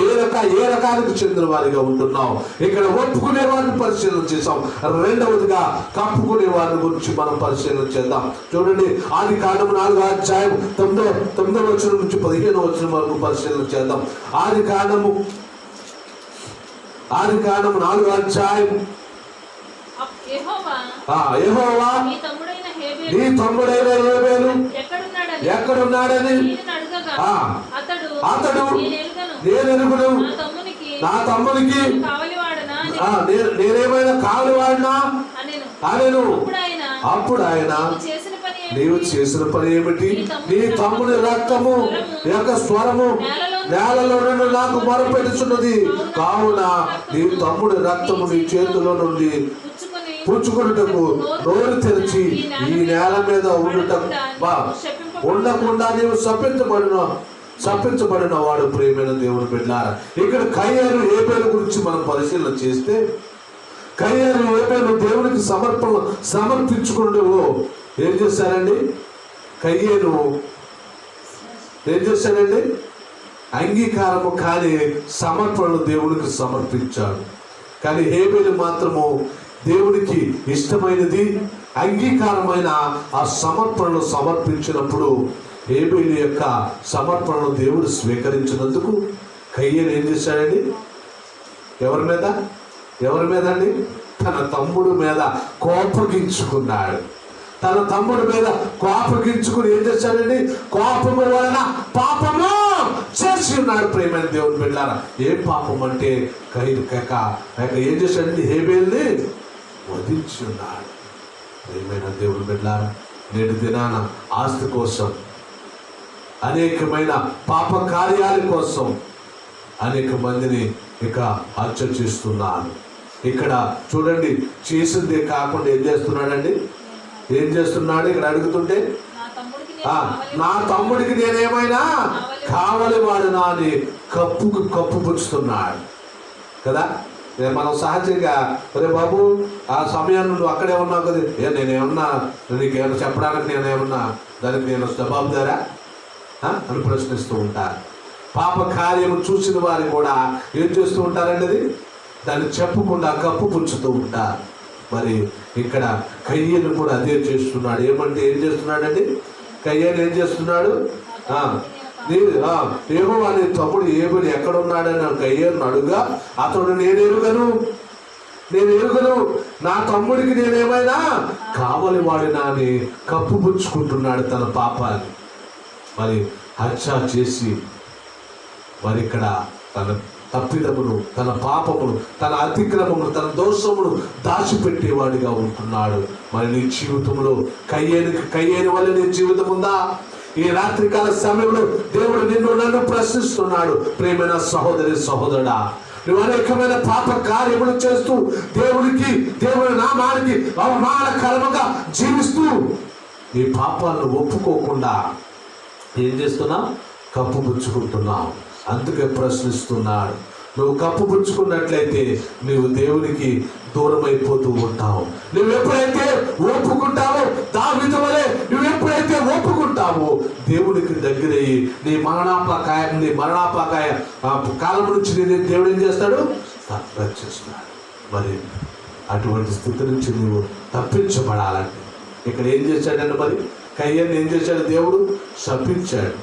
ఏ రకానికి చెందిన వారిగా ఉంటున్నావు? ఇక్కడ ఒప్పుకునే వారిని పరిశీలన చేసాం. రెండవదిగా కప్పుకునే వారి గురించి మనం పరిశీలన చేద్దాం. చూడండి, ఆదికాండము 4వ అధ్యాయం 9వ వచనం నుంచి 15వ వచనం వరకు పరిశీలన చేద్దాం. ఆదికాండము 4వ అధ్యాయం. యెహోవా నీ తమ్ముడైన హేబేలు ఎక్కడున్నాడని అతడు నేను ఎరుగును నా తమ్మునికి నేనేమైనా కావలి వాడినా అనెను. అప్పుడు ఆయన నీవు చేసిన పని ఏమిటి? నీ తమ్ముని రక్తము యొక్క స్వరము నేలలో నుండి నాకు మొరపెడుచున్నది. కావున నీ తమ్ముడి రక్తము నీ చేతిలో నుండి పుచ్చుకొనుటకు నోరు తెరిచి ఈ నేల మీద ఉండకుండా నీవు శపించబడిన వాడు. ప్రియమైన దేవుని బిడ్డలారా, ఇక్కడ కయ్యేను హేబేలు గురించి మనం పరిశీలన చేస్తే, కయ్యేను హేబేలు దేవునికి సమర్పించుకుంటూ ఏం చేశారండి? కయ్యేను ఏం చేశాడండి? అంగీకారము కాని సమర్పణలు దేవునికి సమర్పించాడు. కానీ హేబేలు మాత్రము దేవునికి ఇష్టమైనది అంగీకారమైన ఆ సమర్పణలు సమర్పించినప్పుడు హేబేలు యొక్క సమర్పణను దేవుడు స్వీకరించినందుకు కయ్యేను ఏం చేశాడండి? ఎవరి మీద అండి? తన తమ్ముడు మీద కోపగించుకున్నాడు. తన తమ్ముడి మీద కోపగించుకుని ఏం చేశాడండి? కోపము వలన పాపము చేసి ఉన్నాడు. ప్రేమైన దేవుని బిడ్డలారా, ఏం పాపం అంటే ఏం చేశాడండి? హేబేల్ని వధించి ఉన్నాడు. ప్రేమైన దేవుని బిడ్డలారా, నేటి దినాన ఆస్తి కోసం, అనేకమైన పాప కార్యాల కోసం అనేక మందిని ఇక హత్య చేస్తున్నారు. ఇక్కడ చూడండి, చేసిందే కాకుండా ఏం చేస్తున్నాడండి? ఏం చేస్తున్నాడు? ఇక్కడ అడుగుతుంటే నా తమ్ముడికి నేనేమైనా కావలి వాడునా అని కప్పు పుచ్చుతున్నాడు కదా. మనం సహజంగా ఒరే బాబు, ఆ సమయాన్ని నువ్వు అక్కడే ఉన్నావు కదా, నేనేమన్నా నీకేమన్నా చెప్పడానికి నేనేమన్నా దానికి నేను జవాబుదారా అని ప్రశ్నిస్తూ ఉంటారు. పాప కార్యము చూసిన వారు కూడా ఏం చేస్తూ ఉంటారండి? అది దాన్ని చెప్పకుండా కప్పు పుచ్చుతూ ఉంటారు. మరి ఇక్కడ కయ్యేను కూడా అదే చేస్తున్నాడు. ఏమంటే ఏం చేస్తున్నాడండి? కయ్యేను ఏం చేస్తున్నాడు? యెహోవా నీ తమ్ముడు హేబేలు ఎక్కడున్నాడని కయ్యేను అడుగా, అతడు నేను ఎరుగను నా తమ్ముడికి నేనేమైనా కావలి వాడినా అని కప్పు పుచ్చుకుంటున్నాడు తన పాపాన్ని. మరి హత్య చేసి మరి ఇక్కడ తన తప్పిదమును, తన పాపమును, తన అతిక్రమమును, తన దోషమును దాచిపెట్టేవాడిగా ఉంటున్నాడు. మరి నీ జీవితంలో కయ్యేను వల్ల నీ జీవితం ఉందా? ఈ రాత్రికాల సమయంలో దేవుడు నన్ను ప్రశ్నిస్తున్నాడు. ప్రియమైన సహోదరి సహోదరుడా, నువ్వు అనేకమైన పాప కార్యములు చేస్తూ దేవుని నామానికి అవమానకరముగా జీవిస్తూ ఈ పాపాలను ఒప్పుకోకుండా ఏం చేస్తున్నావు? కప్పు పుచ్చుకుంటున్నావు. అందుకే ప్రశ్నిస్తున్నాడు. నువ్వు కప్పు పుచ్చుకున్నట్లయితే నువ్వు దేవునికి దూరం అయిపోతూ ఉంటావు. నువ్వు ఎప్పుడైతే ఒప్పుకుంటావో దావీదు వలె నువ్వు ఎప్పుడైతే ఒప్పుకుంటావో దేవునికి దగ్గరయ్యి నీ మరణాపాకాయ కాలం నుంచి దేవుడు ఏం చేస్తాడు? రక్షిస్తున్నాడు. మరి అటువంటి స్థితి నుంచి నువ్వు తప్పించబడాలంటే ఇక్కడ ఏం చేశాడంటే, మరి కయ్యేను ఏం చేశాడు? దేవుడు శపించాడు.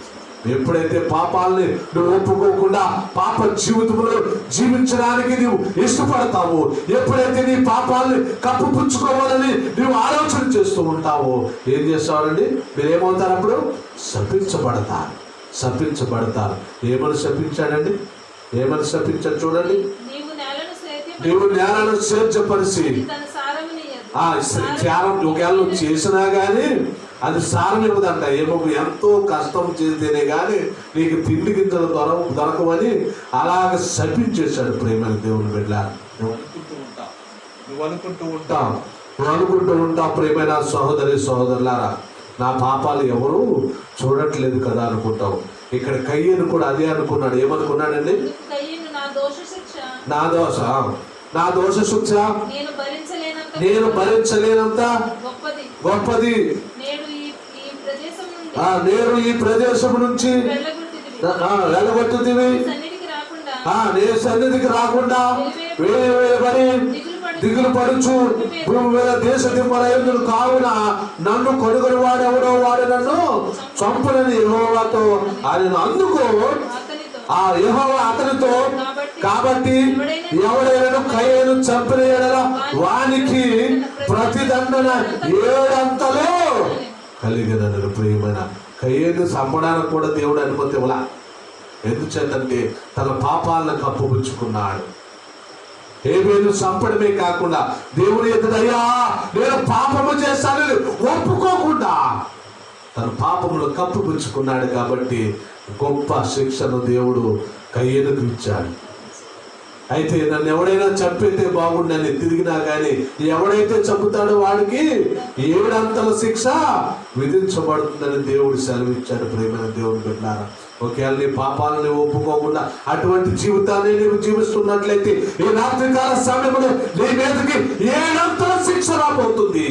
ఎప్పుడైతే పాపాలని నువ్వు ఒప్పుకోకుండా పాప జీవితంలో జీవించడానికి నువ్వు ఇష్టపడతావో, ఎప్పుడైతే నీ పాపాలని కప్పుపుచ్చుకోవాలని నువ్వు ఆలోచన చేస్తూ ఉంటావో ఏం చేస్తావండి? మీరేమవుతారు? అప్పుడు శపించబడతారు. ఏమని శపించాడండి? ఏమని శపించాడు చూడండి. నీవు నేలను సేద్యపరిచి ఒకవేళ నువ్వు చేసినా కానీ అది సారం ఇవ్వదంట. ఎంతో కష్టం చేస్తేనే కానీ నీకు తిండి గింజలు దొరకవని అలాగ శపించేశాడు. ప్రేమైన దేవుని బిడ్డ, నువ్వు అనుకుంటూ ఉంటావు ప్రేమైన సహోదరి సహోదరులారా, నా పాపాలు ఎవరు చూడట్లేదు కదా అనుకుంటావు. ఇక్కడ కయ్యేను కూడా అదే అనుకున్నాడు. ఏమనుకున్నాడండి? నా దోష శిక్ష నేను భరించలేనంత గొప్పది. నేను ఈ ప్రదేశం నుంచి వెళ్ళగొట్టుదివి, నేను సన్నిధికి రాకుండా వేయబడి దిగులు పడుచు భూమి మీద దేశ దిమ్మలైందును. కావున నన్ను కొనుగోలు వాడెవడో వాడు నన్ను చంపునని యెహోవాతో ఆయన అందుకో యెహోవా అతనితో, కాబట్టి ఎవడైనా కయ్యేను చంపిన యెడల వానికి ప్రతిదండన 7 అంతలు కలిగినను. ప్రియమైన కయ్యేను చంపడానికి కూడా దేవుడు అనుమతి ఇవ్వలా. ఎందుచేతంటే తన పాపాలను కప్పుపుచ్చుకున్నాడు. హేబేలు చంపడమే కాకుండా దేవుని ఎదురయ్యా నేను పాపము చేశానని ఒప్పుకోకుండా తన పాపములు కప్పుపుచ్చుకున్నాడు. కాబట్టి గొప్ప శిక్షను దేవుడు కయ్యేనుకు ఇచ్చాడు. అయితే నన్ను ఎవడైనా చంపితే బాగుండని తిరిగినా కానీ ఎవడైతే చంపుతాడో వాడికి 7 అంతల శిక్ష విధించబడుతుందని దేవుడు సెలవిచ్చాడు. ప్రేమైన దేవుని బిడ్డలారా, ఒకవేళ నీ పాపాలని ఒప్పుకోకుండా అటువంటి జీవితాన్ని నీవు జీవిస్తున్నట్లయితే ఈ రాత్రికాల సమయంలో నీ మీదకి 7 అంతల శిక్ష రాబోతుంది.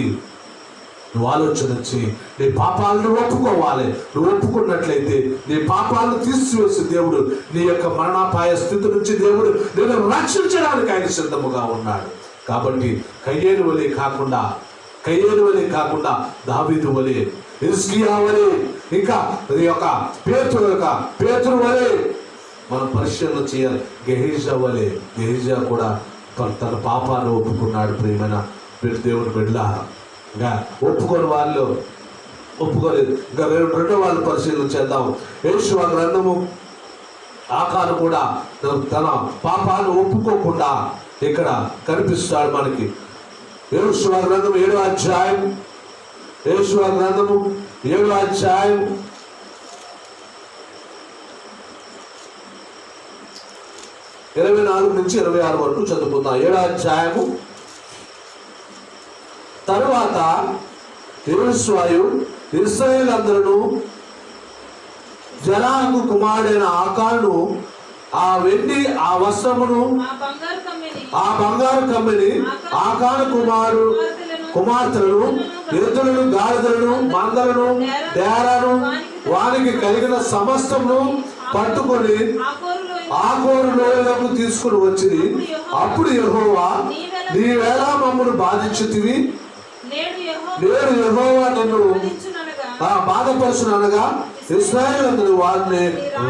నువ్వు ఆలోచన వచ్చి నీ పాపాలను ఒప్పుకోవాలి. నువ్వు ఒప్పుకున్నట్లయితే నీ పాపాలను తీసివేసి దేవుడు నీ యొక్క మరణాపాయ స్థితి నుంచి దేవుడు నేను రక్షించడానికి ఆయన సిద్ధముగా ఉన్నాడు. కాబట్టి కయ్యేను వలె కాకుండా దావీదు వలె, హిజ్కియా వలె, ఇంకా పేతురు వలె మనం పరిశీలన చేయాలి. గెహజా కూడా తన పాపాన్ని ఒప్పుకున్నాడు. ప్రియమైన దేవుని బిడ్డలారా, ఇంకా ఒప్పుకోలేదు. ఇంకా రెండో వాళ్ళు పరిశీలన చేద్దాం. యోషువ గ్రంథము ఆకాను కూడా తన పాపాన్ని ఒప్పుకోకుండా ఇక్కడ కనిపిస్తాడు మనకి. యోషువ గ్రంథం 7వ అధ్యాయం 24 నుంచి 26 వరకు చదువుకుందాం. 7వ అధ్యాయము. తరువాత యెహోషువ ఇశ్రాయేలు జరాకు కుమారుడైన ఆకాను ఆ వెండి ఆ వస్త్రమును ఆ బంగారు కమ్మిని ఆకాను కుమార్తెలను ఎద్దులను గాడిదలను మందలను డేరాను వానికి కలిగిన సమస్తమును పట్టుకొని ఆకోరు లోయలకు తీసుకుని వచ్చింది. అప్పుడు యెహోవా నీవేళ మమ్మను బాధించుతివి, నేడు యెహోవా నిన్ను బాధపరుచుననగా ఇశ్రాయేలు వారిని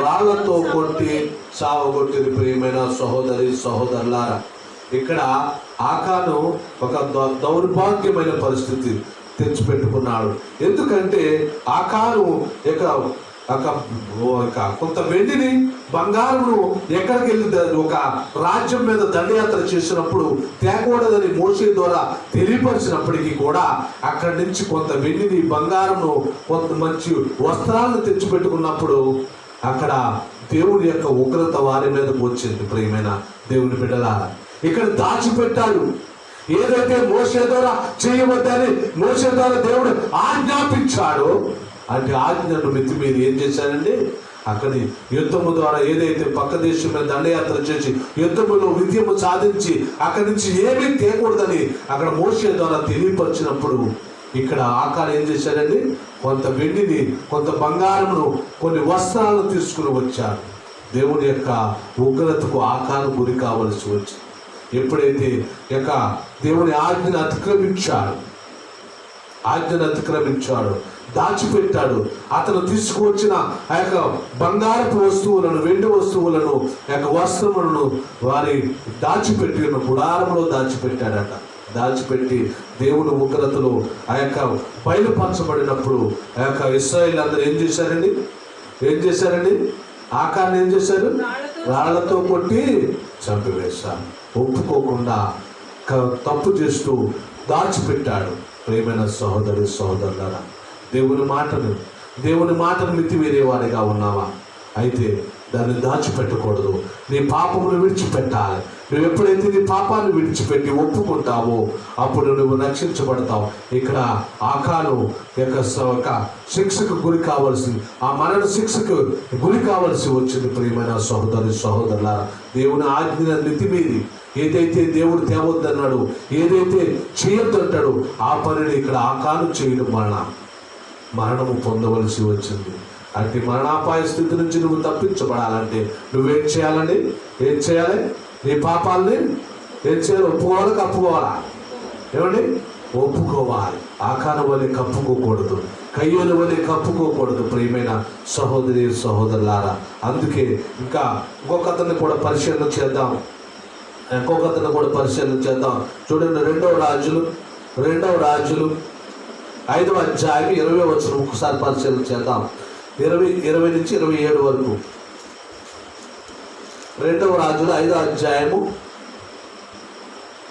రాళ్లతో కొట్టి సావగొట్టింది. ప్రియమైన సహోదరులారా, ఇక్కడ ఆకాను ఒక దౌర్భాగ్యమైన పరిస్థితి తెచ్చిపెట్టుకున్నాడు. ఎందుకంటే ఆకాను కొంత వెండిని బంగారును ఎక్కడికి వెళ్ళి ఒక రాజ్యం మీద దండయాత్ర చేసినప్పుడు తేకూడదని మోషే ద్వారా తెలియపరిచినప్పటికీ కూడా అక్కడి నుంచి కొంత వెండిని బంగారును కొంత మంచి వస్త్రాలను తెచ్చిపెట్టుకున్నప్పుడు అక్కడ దేవుడి యొక్క ఉగ్రత వారి మీదకు వచ్చింది. ప్రియమైన దేవుని బిడ్డలారా, ఇక్కడ దాచిపెట్టాడు. ఏదైతే మోషే ద్వారా చేయవద్దని మోషే ద్వారా దేవుడు ఆజ్ఞాపించాడో అంటే ఆజ్ఞను మితి మీరు ఏం చేశారండి, అక్కడి యుద్ధము ద్వారా ఏదైతే పక్క దేశం మీద దండయాత్ర చేసి యుద్ధములో విజయము సాధించి అక్కడి నుంచి ఏమీ తేకూడదని అక్కడ మోషే ద్వారా తెలియపరిచినప్పుడు ఇక్కడ ఆకాను ఏం చేశారండి, కొంత వెండిని కొంత బంగారమును కొన్ని వస్త్రాలను తీసుకుని వచ్చారు. దేవుని యొక్క ఉగ్రతకు ఆకాను గురి కావలసి వచ్చింది. ఎప్పుడైతే యొక్క దేవుని ఆజ్ఞను అతిక్రమించాడు, దాచిపెట్టాడు. అతను తీసుకువచ్చిన ఆ యొక్క బంగారపు వస్తువులను, వెండి వస్తువులను, ఆ యొక్క వస్త్రములను వారి దాచిపెట్టి గుడారంలో దాచిపెట్టాడట. దాచిపెట్టి దేవుని ఉగ్రతలో ఆ యొక్క బయలుపరచబడినప్పుడు ఆ యొక్క ఇశ్రాయేలు అందరూ ఏం చేశారండి ఆకాన్ని ఏం చేశారు, రాళ్లతో కొట్టి చంపివేశారు. ఒప్పుకోకుండా తప్పు చేస్తూ దాచిపెట్టాడు. ప్రియమైన సహోదరులారా, దేవుని మాటను మితిమీరేవాడిగా ఉన్నావా? అయితే దాన్ని దాచిపెట్టకూడదు. నీ పాపమును విడిచిపెట్టాలి. నువ్వు ఎప్పుడైతే నీ పాపాన్ని విడిచిపెట్టి ఒప్పుకుంటావో అప్పుడు నువ్వు రక్షించబడతావు. ఇక్కడ ఆకాను యొక్క శిక్షకు గురి కావాల్సి, ఆ మరణ శిక్షకు గురి కావాల్సి వచ్చింది. ప్రియమైన సహోదరులారా, దేవుని ఆజ్ఞ మితిమీరి ఏదైతే దేవుడు తేవద్దన్నాడు, ఏదైతే చేయొద్దంటాడు ఆ పనిని ఇక్కడ ఆకాను చేయడం వలన మరణము పొందవలసి వచ్చింది. అట్టి మరణాపాయ స్థితి నుంచి నువ్వు తప్పించబడాలంటే నువ్వేం చేయాలండి? ఏం చేయాలి? నీ పాపాలని ఏం చేయాలి? ఒప్పుకోవాలి, కప్పుకోవాలా? ఏమండి? ఒప్పుకోవాలి. ఆకాను వలె కప్పుకోకూడదు, కయ్యూల వలె కప్పుకోకూడదు. ప్రియమైన సహోదరులారా, అందుకే ఇంకా ఇంకొకతన్ని కూడా పరిశీలన చేద్దాం. చూడండి, 2వ రాజులు 5వ అధ్యాయం 20వ వచనం ఒకసారి పరిశీలన చేద్దాం. 20 నుంచి 27 వరకు. రెండవ రాజులు 5వ అధ్యాయము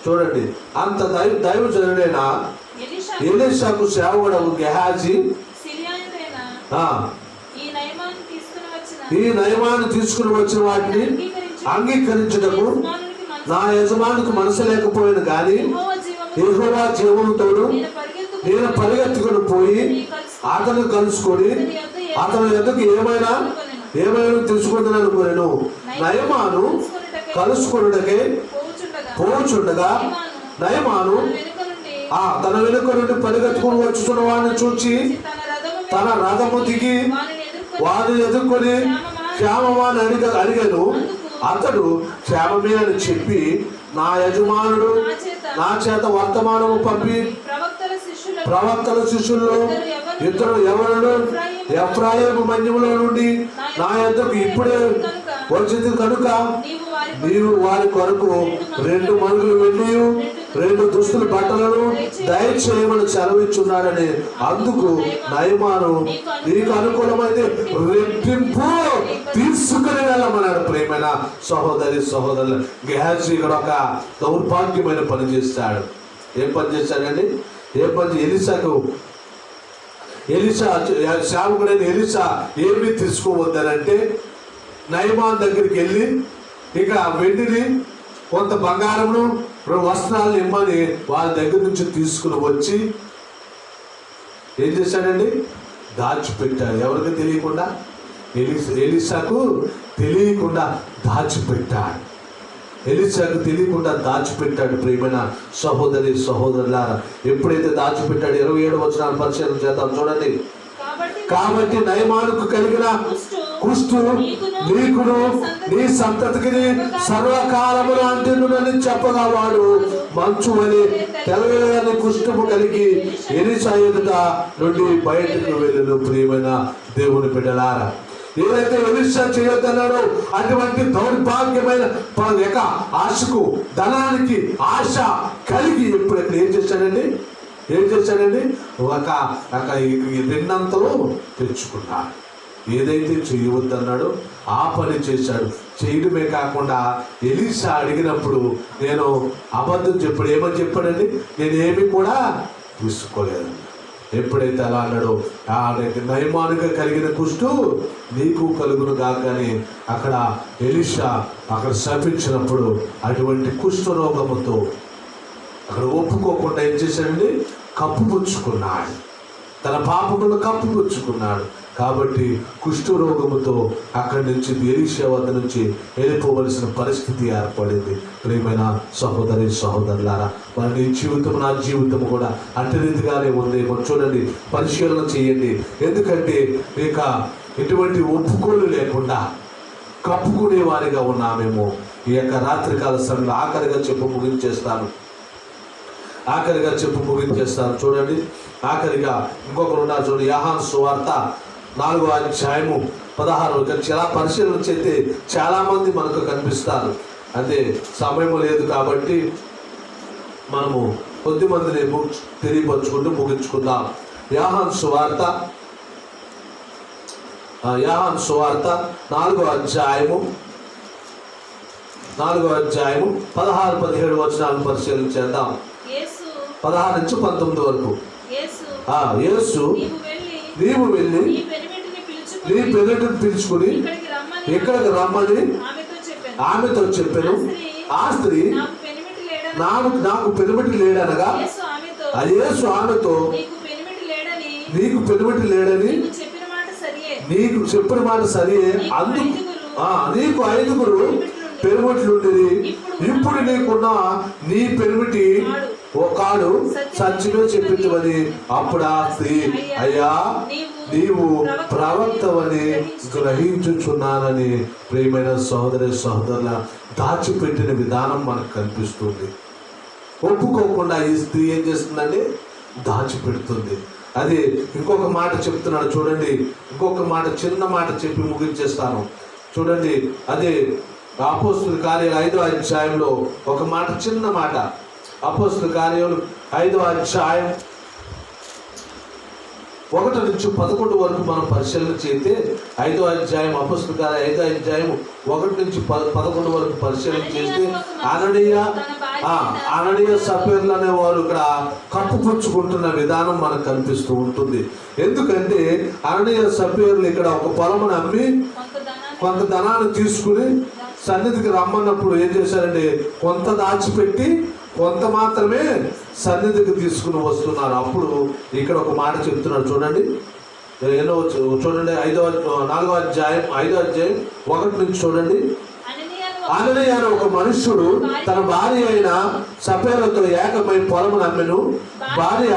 చూడండి. అంత దైవజనుడైన ఎలీషాకు సేవకుడు గెహాజీ ఈ నయమాన్ని తీసుకుని వచ్చిన వాటిని అంగీకరించుటకు నా యజమానికి మనసు లేకపోయిన కానీ యెహోవా జీవముతోను నేను పరిగెత్తుకుని పోయి అతను కలుసుకొని అతని ఎద్దకు ఏమైనా తెలుసుకుందని అనుకోను. నయమాను కలుసుకున్నటకే పోచుండగా నయమాను తన వెనుక నుండి పరిగెత్తుకుని వచ్చుతున్న వాడిని చూచి తన రథము దిగి వారిని ఎదుర్కొని క్షేమమాని అడిగాను. అతడు క్షేమమే అని చెప్పి నా యజమానుడు నా చేత వర్తమానము పంపి ప్రవక్తల శిష్యుల్లో ఇద్దరు ఎవరు ఎఫ్రాయిము మన్యములో నుండి నా యొద్దకు ఇప్పుడే వచ్చింది కనుక నీవు వారి కొరకు 2 మణుగులు వెండియు 2 దుస్తుల బట్టలను దయచేయమని సెలవిచ్చున్నాడని. అందుకు నయమాను నీకు అనుకూలమైతే రెట్టింపు తీసుకుని వెళ్ళమన్నాడు. ప్రేమైన సహోదరులు, గెహాజీ ఇక్కడ ఒక దౌర్భాగ్యమైన పని చేస్తాడు. ఏం పని చేశాడండి? ఎలీషా సేవకుడైన ఎలీషా ఏమీ తీసుకోవద్దనంటే నయమాన్ దగ్గరికి వెళ్ళి ఇక వెండిని కొంత బంగారమును 2 వస్త్రాలను ఇమ్మని వాళ్ళ దగ్గర నుంచి తీసుకుని వచ్చి ఏం చేశాడండి? దాచిపెట్టాడు. ఎవరికి తెలియకుండా? ఎలీషాకు తెలియకుండా దాచిపెట్టాడు. ప్రియమైన సహోదరులారా, ఎప్పుడైతే దాచిపెట్టాడు 27వ వచనాన్ని పరిశీలన చేద్దాం చూడండి. కాబట్టి నయమానుకు కలిగిన కుష్టు నీకును నీ సంతతికి సర్వకాలములు అంటున్నని చెప్పగా వాడు మంచు అని తెల్లని కుష్ఠము కలిగి ఎలీషా ఎదుట నుండి బయటకు వెళ్ళను. ప్రియమైన దేవుని బిడ్డలారా, ఏదైతే ఎలీషా చేయొద్దన్నాడో అటువంటి దౌర్భాగ్యమైన ఆశకు ధనానికి ఆశ కలిగి ఎప్పుడైతే ఏం చేశాడండి? ఒక 2 తెచ్చుకున్నాడు. ఏదైతే చేయవద్దన్నాడో ఆ పని చేశాడు. చేయడమే కాకుండా ఎలీషా అడిగినప్పుడు నేను అబద్ధం చెప్పాడు. ఏమని చెప్పాడండి? నేనేమి కూడా తీసుకోలేదు. ఎప్పుడైతే అలా అన్నాడో నయమానుగా కలిగిన కుష్టు నీకు కలుగును కాకని అక్కడ ఎలీషా శపించినప్పుడు అటువంటి కుష్టు రోగముతో అక్కడ ఒప్పుకోకుండా ఏం చేశాడండి? కప్పుపుచ్చుకున్నాడు. తన పాపములను కప్పుపుచ్చుకున్నాడు. కాబట్టి కుష్టు రోగముతో అక్కడి నుంచి ఎలీషా వద్ద నుంచి వెళ్ళిపోవలసిన పరిస్థితి ఏర్పడింది. ప్రియమైన సహోదరులారా, మరి నీ జీవితం నా జీవితం కూడా అట్టి రీతిగానే ఉంది. చూడండి, పరిశీలన చేయండి. ఎందుకంటే ఇక ఎటువంటి ఒప్పుకోలు లేకుండా కప్పుకునే వారిగా ఉన్నామేమో. ఈ యొక్క రాత్రికాల సమయంలో ఆఖరిగా చెప్పు ముగించేస్తాను చూడండి. ఆఖరిగా ఇంకొకరు ఉన్నారు చూడండి. యోహాను సువార్త 4వ అధ్యాయము 16. చాలా పరిశీలన చేస్తే చాలా మంది మనకు కనిపిస్తారు. అదే సమయం లేదు కాబట్టి మనము కొద్ది మందిని తెలియపరుచుకుంటూ ముగించుకుందాం. యోహాను సువార్త 4వ అధ్యాయము 16-17 వచనాలను పరిశీలన చేద్దాం. 16 నుంచి 19 వరకు. యేసు నీవు వెళ్ళి నీ పెనిమిటిని పిలుచుకుని ఇక్కడికి రమ్మని ఆమెతో చెప్పాను. ఆ స్త్రీ నాకు పెనిమిటి లేడనగా యేసు ఆమెతో నీకు పెనిమిటి లేడని నీకు చెప్పిన మాట సరియే. అందుకు నీకు 5 పెనిమిట్లుండేది. ఇప్పుడు నీకున్న నీ పెనిమిటి కాడు సత్యమే చెప్పించమని. అప్పుడు ఆ స్త్రీ, అయ్యా నీవు ప్రవక్తవని గ్రహించుచున్నానని. ప్రియమైన సహోదరుల, దాచిపెట్టిన విధానం మనకు కనిపిస్తుంది. ఒప్పుకోకుండా ఈ స్త్రీ ఏం చేస్తుందంటే దాచిపెడుతుంది. అది ఇంకొక మాట చెప్తున్నాడు చూడండి. ఇంకొక మాట, చిన్న మాట చెప్పి ముగించేస్తాను చూడండి. అదే అపోస్తుల కార్యాలు 5వ అధ్యాయంలో ఒక మాట, చిన్న మాట. అపోస్తుల కార్యాలు 5వ అధ్యాయం 1 నుంచి 11 వరకు మనం పరిశీలన చేస్తే 5వ అధ్యాయం అపొస్తలుల కార్యాలు 5వ అధ్యాయం 1 నుంచి 11 వరకు పరిశీలన చేస్తే అననీయ సపేర్లు అనేవారు ఇక్కడ కప్పుపుచ్చుకుంటున్న విధానం మనకు కనిపిస్తూ ఉంటుంది. ఎందుకంటే అననీయ సపేర్లు ఇక్కడ ఒక పొలమును అమ్మి కొంత ధనాన్ని తీసుకుని సన్నిధికి రమ్మన్నప్పుడు ఏం చేశారంటే కొంత దాచిపెట్టి కొంత మాత్రమే సన్నిధికి తీసుకుని వస్తున్నారు. అప్పుడు ఇక్కడ ఒక మాట చెప్తున్నాడు చూడండి, ఏదో చూడండి 4వ అధ్యాయం 5వ అధ్యాయం 1 నుంచి చూడండి. అననీయ అనే ఒక మనుష్యుడు తన భార్య అయిన సపేరతో ఏకమై పొలమును అమ్మెను. భార్య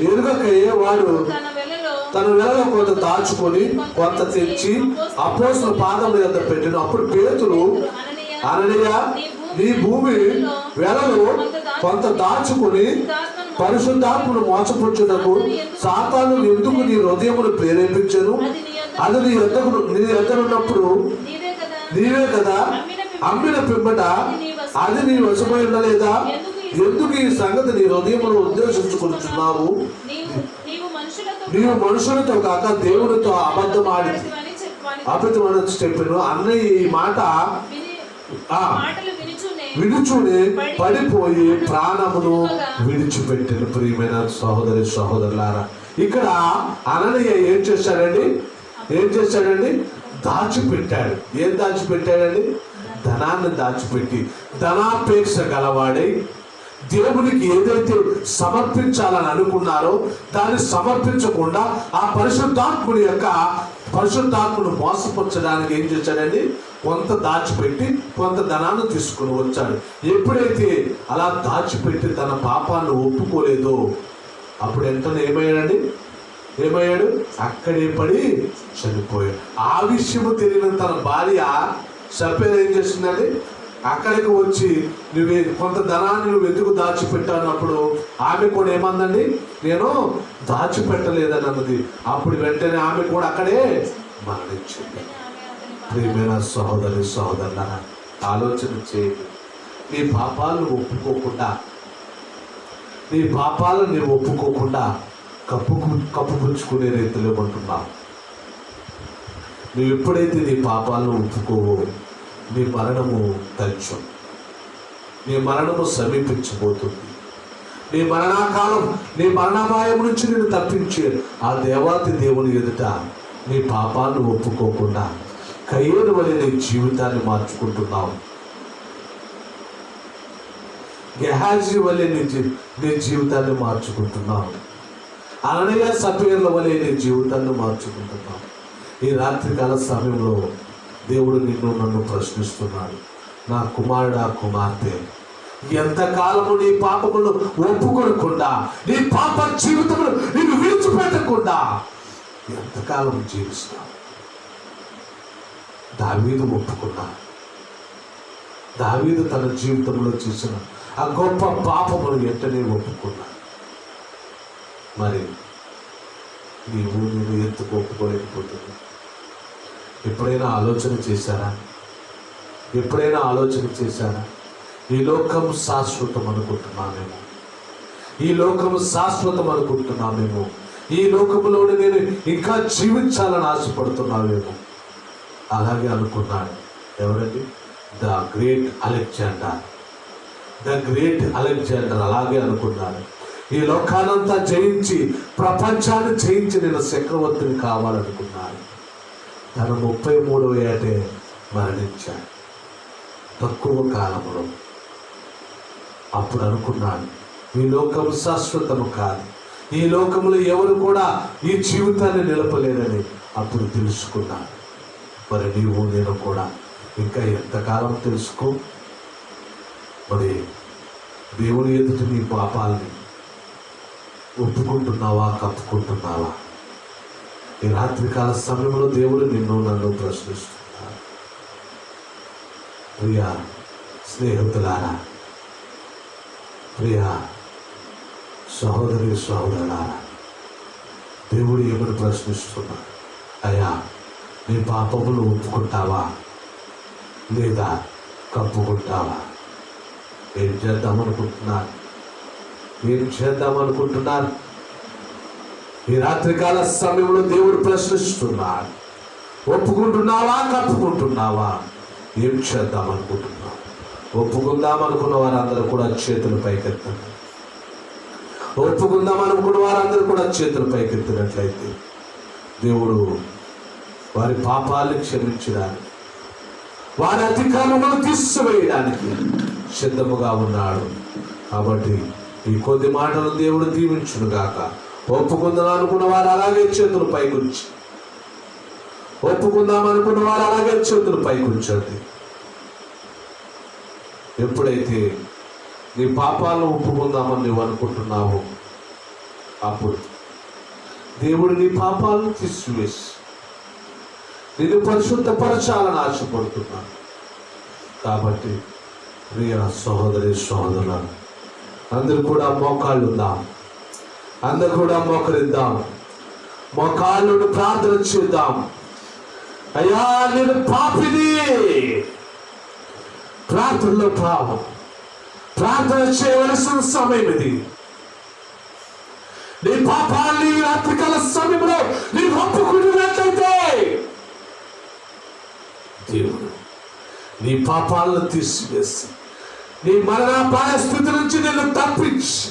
ఎరుగకయే వాడు తన వెలలో కొంత దాచుకొని కొంత తెచ్చి అపోస్తలుల పాదముల యొద్ద పెట్టెను. అప్పుడు పేతురు, అననీయ, నీ భూమి వెలలో కొంత దాచుకొని పరిశుద్ధాత్మను మోసపుచ్చుటకు సాతాను ఎందుకు నీ హృదయమును ప్రేరేపించెను? అది నీ ఎద్దరున్నప్పుడు నీవే కదా అమ్మిన పిమ్మట అది నీ వశమై ఉండలేదా? ఎందుకు ఈ సంగతి నీ హృదయమును ఉద్దేశించుకుంటున్నావు? నీవు మనుషులతో కాక దేవునితో అబద్ధమని చెప్పాను అన్న ఈ మాట విడుచునే పడిపోయి ప్రాణమును విడిచిపెట్టిన ప్రియమైన సహోదరి సహోదరులారా, ఇక్కడ అననీయ ఏం చేశాడండి? దాచిపెట్టాడు. ఏం దాచిపెట్టాడండి? ధనాన్ని దాచిపెట్టి ధనాపేక్ష గలవాడై దేవునికి ఏదైతే సమర్పించాలని అనుకున్నారో దాన్ని సమర్పించకుండా ఆ పరిశుద్ధాత్మను మోసపరచడానికి ఏం చేశాడండి? కొంత దాచిపెట్టి కొంత ధనాన్ని తీసుకుని వచ్చాడు. ఎప్పుడైతే అలా దాచిపెట్టి తన పాపాన్ని ఒప్పుకోలేదో అప్పుడు వెంటనే ఏమయ్యాడు? అక్కడే పడి చనిపోయాడు. ఆ విషయము తెలియని తన భార్య సపేర ఏం చేసిందండి? అక్కడికి వచ్చి కొంత ధనాన్ని నువ్వు ఎందుకు దాచిపెట్టానప్పుడు ఆమె కూడా ఏమందండి? నేను దాచిపెట్టలేదని అన్నది. అప్పుడు వెంటనే ఆమె కూడా అక్కడే మరణించింది. ప్రియమైన సహోదరి సహోదరులారా, ఆలోచన చేయండి. నీ పాపాలను ఒప్పుకోకుండా కప్పుపుచ్చుకునే రీతిలో ఉంటున్నావు. నువ్వు ఎప్పుడైతే నీ పాపాలను ఒప్పుకోవో నీ మరణము తథ్యం. నీ మరణము సమీపించబోతుంది. నీ మరణాపాయం నుంచి నేను తప్పించే ఆ దేవాతి దేవుని ఎదుట నీ పాపాలను ఒప్పుకోకుండా కయ్యేను వలె నీ జీవితాన్ని మార్చుకుంటున్నావు. గెహాజీ వలె నీ జీవితాన్ని మార్చుకుంటున్నావు. అననీయ సపేర్ల వలె నీ జీవితాన్ని మార్చుకుంటున్నావు. ఈ రాత్రికాల సమయంలో దేవుడు నన్ను ప్రశ్నిస్తున్నాడు. నా కుమారుడా, కుమార్తె, ఎంతకాలము నీ పాపములు ఒప్పుకోకుండా నీ పాప జీవితములు నిన్ను విడిచిపెట్టకుండా ఎంతకాలం జీవిస్తావు? దావీదు ఒప్పుకున్నా. దావీదు తన జీవితంలో చేసిన ఆ గొప్ప పాపములు వెంటనే ఒప్పుకున్నా. మరి నేను ఎందుకు ఒప్పుకోలేకపోతున్నా? ఎప్పుడైనా ఆలోచన చేశారా? ఈ లోకం శాశ్వతం అనుకుంటున్నామేమో. ఈ లోకంలోనే నేను ఇంకా జీవించాలని ఆశపడుతున్నావేమో. అలాగే అనుకున్నాడు. ఎవరండి? ద గ్రేట్ అలెగ్జాండర్ అలాగే అనుకున్నాడు. ఈ లోకానంతా జయించి ప్రపంచాన్ని జయించి నేను చక్రవర్తిని కావాలనుకున్నాను. తన 33వ ఏటే మరణించాడు. తక్కువ కాలంలో. అప్పుడు అనుకున్నాను, ఈ లోకం శాశ్వతము కాదు, ఈ లోకంలో ఎవరు కూడా ఈ జీవితాన్ని నిలపలేరని అప్పుడు తెలుసుకున్నాను. మరి నేను కూడా ఇంకా ఎంతకాలం తెలుసుకో? మరి దేవుని ఎదుట నీ పాపాలని ఒప్పుకుంటున్నావా, కప్పుకుంటున్నావా? ఈ రాత్రికాల సమయంలో దేవుడు నన్ను ప్రశ్నిస్తున్నారు. ప్రియా స్నేహితులారా, ప్రియా సహోదరులారా, దేవుడు ఏమని ప్రశ్నిస్తున్నారు? అయ్యా, నీ పాపములు ఒప్పుకుంటావా లేదా కప్పుకుంటావా? ఏం చేద్దామనుకుంటున్నారు? ఈ రాత్రికాల సమయంలో దేవుడు ప్రశ్నిస్తున్నాడు, ఒప్పుకుంటున్నావా, కప్పుకుంటున్నావా? ఏం చేద్దాం అనుకుంటున్నావు? ఒప్పుకుందాం అనుకున్న వారందరూ కూడా చేతులు పైకెత్తండి. ఒప్పుకుందాం అనుకున్న వారందరూ కూడా చేతులు పైకెత్తినట్లయితే దేవుడు వారి పాపాలను క్షమించడానికి, వారి అధికారములను తీసివేయడానికి సిద్ధముగా ఉన్నాడు. కాబట్టి ఈ కొద్ది మాటలు దేవుడు దీవించును గాక. ఒప్పుకుందాం అనుకున్న వారు అలాగే చేతులు పైకుంచి, ఒప్పుకుందాం అనుకున్న వారు అలాగే చేతులు పైకుంచండి. ఎప్పుడైతే నీ పాపాలను ఒప్పుకుందామని నువ్వు అనుకుంటున్నావో అప్పుడు దేవుడు నీ పాపాలను తీసివేసి నేను పరిశుద్ధపరచాలని ఆశపడుతున్నాను. కాబట్టి ప్రియ సహోదరి సహోదరులు అందరూ కూడా మోకాళ్ళు ఉందాం, అందరూ కూడా మోకరిద్దాం, మోకాళ్ళను ప్రార్థన చేద్దాం. అయ్యా నేను పాపిని, ప్రార్థనలో ప్రార్థన చేయవలసిన సమయం ఇది. నీ పాపాన్ని రాత్రికాల సమయంలో నీ ఒప్పుకున్నట్లయితే దేవుడు నీ పాపాలను తీసివేసి నీ మరణాపాయ స్థితి నుంచి నిన్ను తప్పించి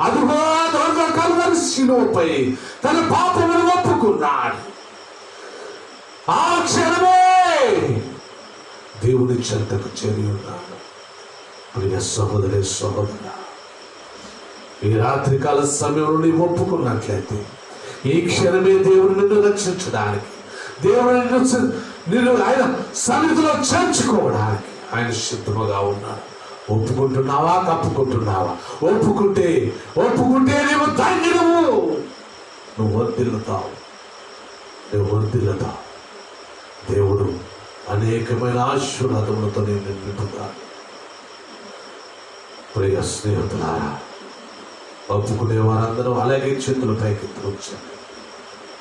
అదుగో కల్వరి శిలువపై తన పాపమును ఒప్పుకున్నాడు. ఆ క్షణమే దేవుని చెంతకు చేరి ఉన్నాడు. ప్రియ సహోదరి సహోదరా, ఈ రాత్రికాల సమయంలో నీవు ఒప్పుకున్నట్లయితే ఈ క్షణమే దేవుడు నిన్ను రక్షించడానికి, దేవుడు నిన్ను ఆయన సన్నిధిలో చేర్చుకోవడానికి ఆయన సిద్ధముగా ఉన్నాడు. ఒప్పుకుంటున్నావా, కప్పుకుంటున్నావా? ఒప్పుకుంటే నీవు ధన్యుడవు, నువ్వు వర్ధిల్లుతావు. దేవుడు అనేకమైన ఆశీర్వాదములతో నేను నింపుతాను. ప్రియ స్నేహితులారా, ఒప్పుకునే వారందరూ అలాగే చేతులు పైకెత్తుకొచ్చారు.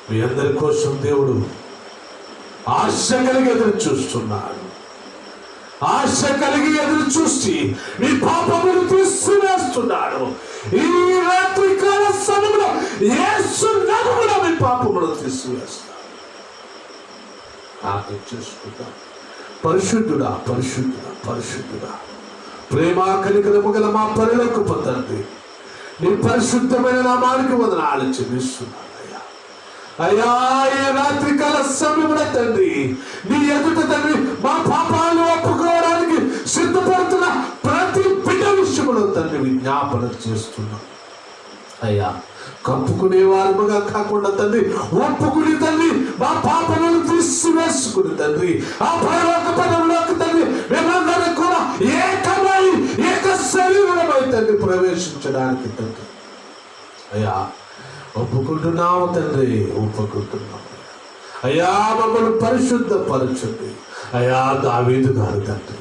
మీ అందరి కోసం దేవుడు ఆశ కలిగి ఎదురు చూస్తున్నాడు. ఆశ కలిగి ఎదురు చూసి మీ పాపమును తీసివేస్తున్నాడు. ఈ రాత్రికాల సమయంలో యేసు నామములో మీ పాపమును తీసివేస్తాడు. చేసుకుంటాం. పరిశుద్ధుడా, పరిశుద్ధుడా, పరిశుద్ధుడా, ప్రేమ కనికరము గల మా పరలోకపు తండ్రి, నీ పరిశుద్ధమైన నామానికి వందనాలు చెల్లిస్తున్నాను. అయ్యా ఈ రాత్రికాల సమయమున తండ్రి, నీ ఎదుట తండ్రి మా పాపాలను ఒప్పుకోవడానికి సిద్ధపడుతున్న ప్రతి బిడ్డ విషయంలో తండ్రి విజ్ఞాపన చేస్తున్నాం. అయ్యా కప్పుకునే వారముగా కాకుండా తండ్రి ఒప్పుకుని తండ్రి మా పాపలను తీసివేసుకుని తండ్రి ఆ పరలోక పదంలోకి తండ్రి మేమందరం కూడా ఏకమై ఏక శరీరమై తండ్రి ప్రవేశించడానికి తండ్రి అయ్యా ఒప్పుకుంటున్నాము తండ్రి, ఒప్పుకుంటున్నాము. అయ్యా మమ్మల్ని పరిశుద్ధపరచండి. అయ్యా దావీదు గారు తండ్రి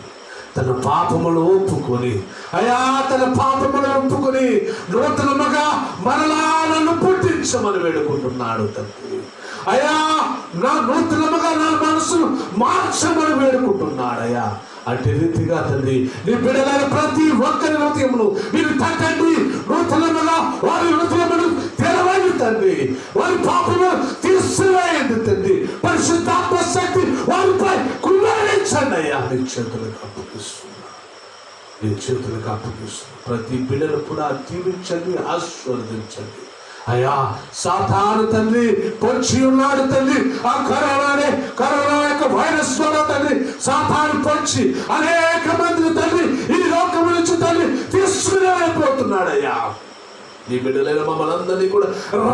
తన పాపములు ఒప్పుకొని, అయ్యా తన పాపములు ఒప్పుకొని నూతనముగా మరలా నన్ను పుట్టించమని వేడుకుంటున్నాడు తండ్రి. అయ్యా నా నూతనముగా నా మనసును మార్చమని వేడుకుంటున్నాడు. అయ్యా అట్టి రీతిగా తండ్రి నీ బిడ్డలైన ప్రతి ఒక్కరి హృదయమును మీరు తట్టండి. నూతనముగా వారి హృదయమును తెరవండి తండ్రి. వారి పాపము తీసివేయండి తండ్రి. పరిశుద్ధాత్మ శక్తి వారిపై కుమ్మరించండి. అయ్యా నీ చేతులకు అప్పగిస్తున్నా, నీ చేతులకు అప్పగిస్తున్నా. ప్రతి బిడ్డను కూడా దీవించండి, ఆశీర్వదించండి. అయ్యా సాతాను తండ్రి పొంచి ఉన్నాడు తండ్రి. ఆ కరోనా యొక్క వైరస్ ద్వారా తండ్రి సాతాను పొంచి అనేక మందిని తండ్రి ఈ లోకం నుంచి తండ్రి తీసుకుని అయిపోతున్నాడు. అయ్యా నీ బిడ్డలైన మమ్మల్ని అందరినీ కూడా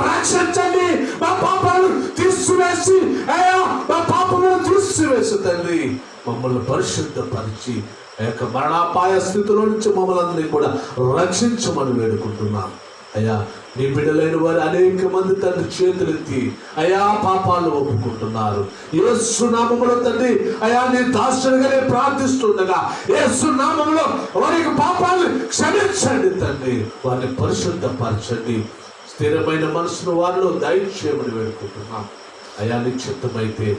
రక్షించండి. మా పాపాలను తీసివేసి, అయ్యా మా పాపములను తీసివేసి తండ్రి మమ్మల్ని పరిశుద్ధపరిచి ఆ యొక్క మరణాపాయ స్థితిలో నుంచి మమ్మల్ని అందరినీ కూడా రక్షించమని వేడుకుంటున్నాం. అయ్యా నీ బిడ్డలైన వారు అనేక మంది తండ్రి చేతులెత్తి అయా పాపాలు ఒప్పుకుంటున్నారు. యేసు నామములో తండ్రి అయా నీ దాసునిగా ప్రార్థిస్తుండగా యేసు నామములో వారికి పాపాలు క్షమించండి తండ్రి. వారిని పరిశుద్ధపరచండి. స్థిరమైన మనసును వారిలో దయచేయమని వేడుకుంటున్నాం. అయా నీ చిత్తమైతే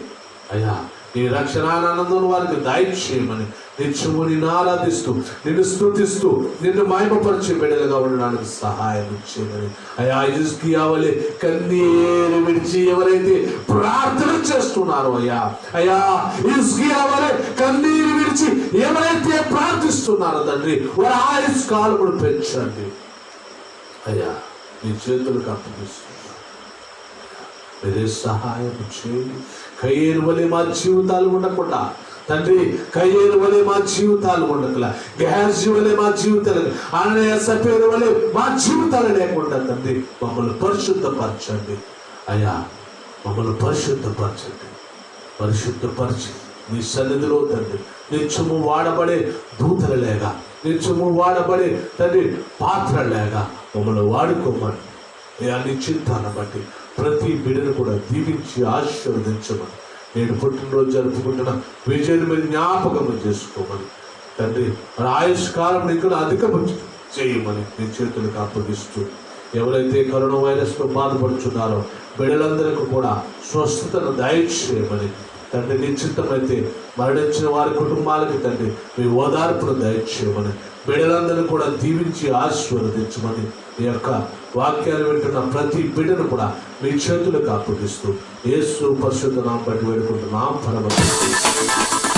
అయా నీ రక్షణానందం వారికి దయచేయమని నిత్యము నిన్ను ఆరాధిస్తూ నిన్ను స్తుతిస్తూ నిన్ను మహిమపరిచే బిడ్డలుగా ఉండడానికి సహాయం చేయమని అయా హిజ్కియా వలె కన్నీరు విడిచి ఎవరైతే ప్రార్థన చేస్తున్నారో అయా హిజ్కియా వలె కన్నీరు విడిచి ఎవరైతే ప్రార్థిస్తున్నారో తండ్రి వారి ఆయుష్కాలమును పెంచండి అయ్యా నీ చేతులకు అప్పగిస్తున్నారు. మీరే సహాయం చేయండి. కయ్యేరు వలె మా జీవితాలు ఉండకుండా తండ్రి, కయ్యేరు వలె మా జీవితాలు ఉండకలా, గెహాజీ వలె మా జీవితాలు, అననీయ సఫీరు వలె మా జీవితాలు లేకుండా తండ్రి మమ్మల్ని పరిశుద్ధపరచండి అయ్యా, మమ్మల్ని పరిశుద్ధపరచండి. పరిశుద్ధపరిచి నీ సన్నిధిలో తండ్రి నిత్యము వాడబడే దూతలు లేగా, నిత్యము వాడబడే తండ్రి పాత్ర లేగా మమ్మల్ని వాడుకోమని నీ చిత్తాన్ని బట్టి ప్రతి బిడ్డను కూడా దీవించి ఆశీర్వదించమని, నేను పుట్టినరోజు జరుపుకుంటున్న విజయాన్ని మీరు జ్ఞాపకం చేసుకోమని తండ్రి, మన ఆయుష్కాలం ఇంకా అధికము చేయమని నీ చేతులకు అప్పగిస్తూ, ఎవరైతే కరోనా వైరస్తో బాధపడుతున్నారో బిడ్డలందరికీ కూడా స్వస్థతను దయచేయమని తండ్రి, నిశ్చితమైతే మరణించిన వారి కుటుంబాలకి తండ్రి మీ ఓదార్పును దయచేయమని, బిడ్డలందరూ కూడా దీవించి ఆశీర్వదించమని, ఈ యొక్క వాక్యాలు వింటున్న ప్రతి బిడ్డను కూడా మీ చేతులకు అప్పగిస్తూ యేసు పరిశుద్ధ నామమున బట్టి వేడుకుంటున్నాం పరమ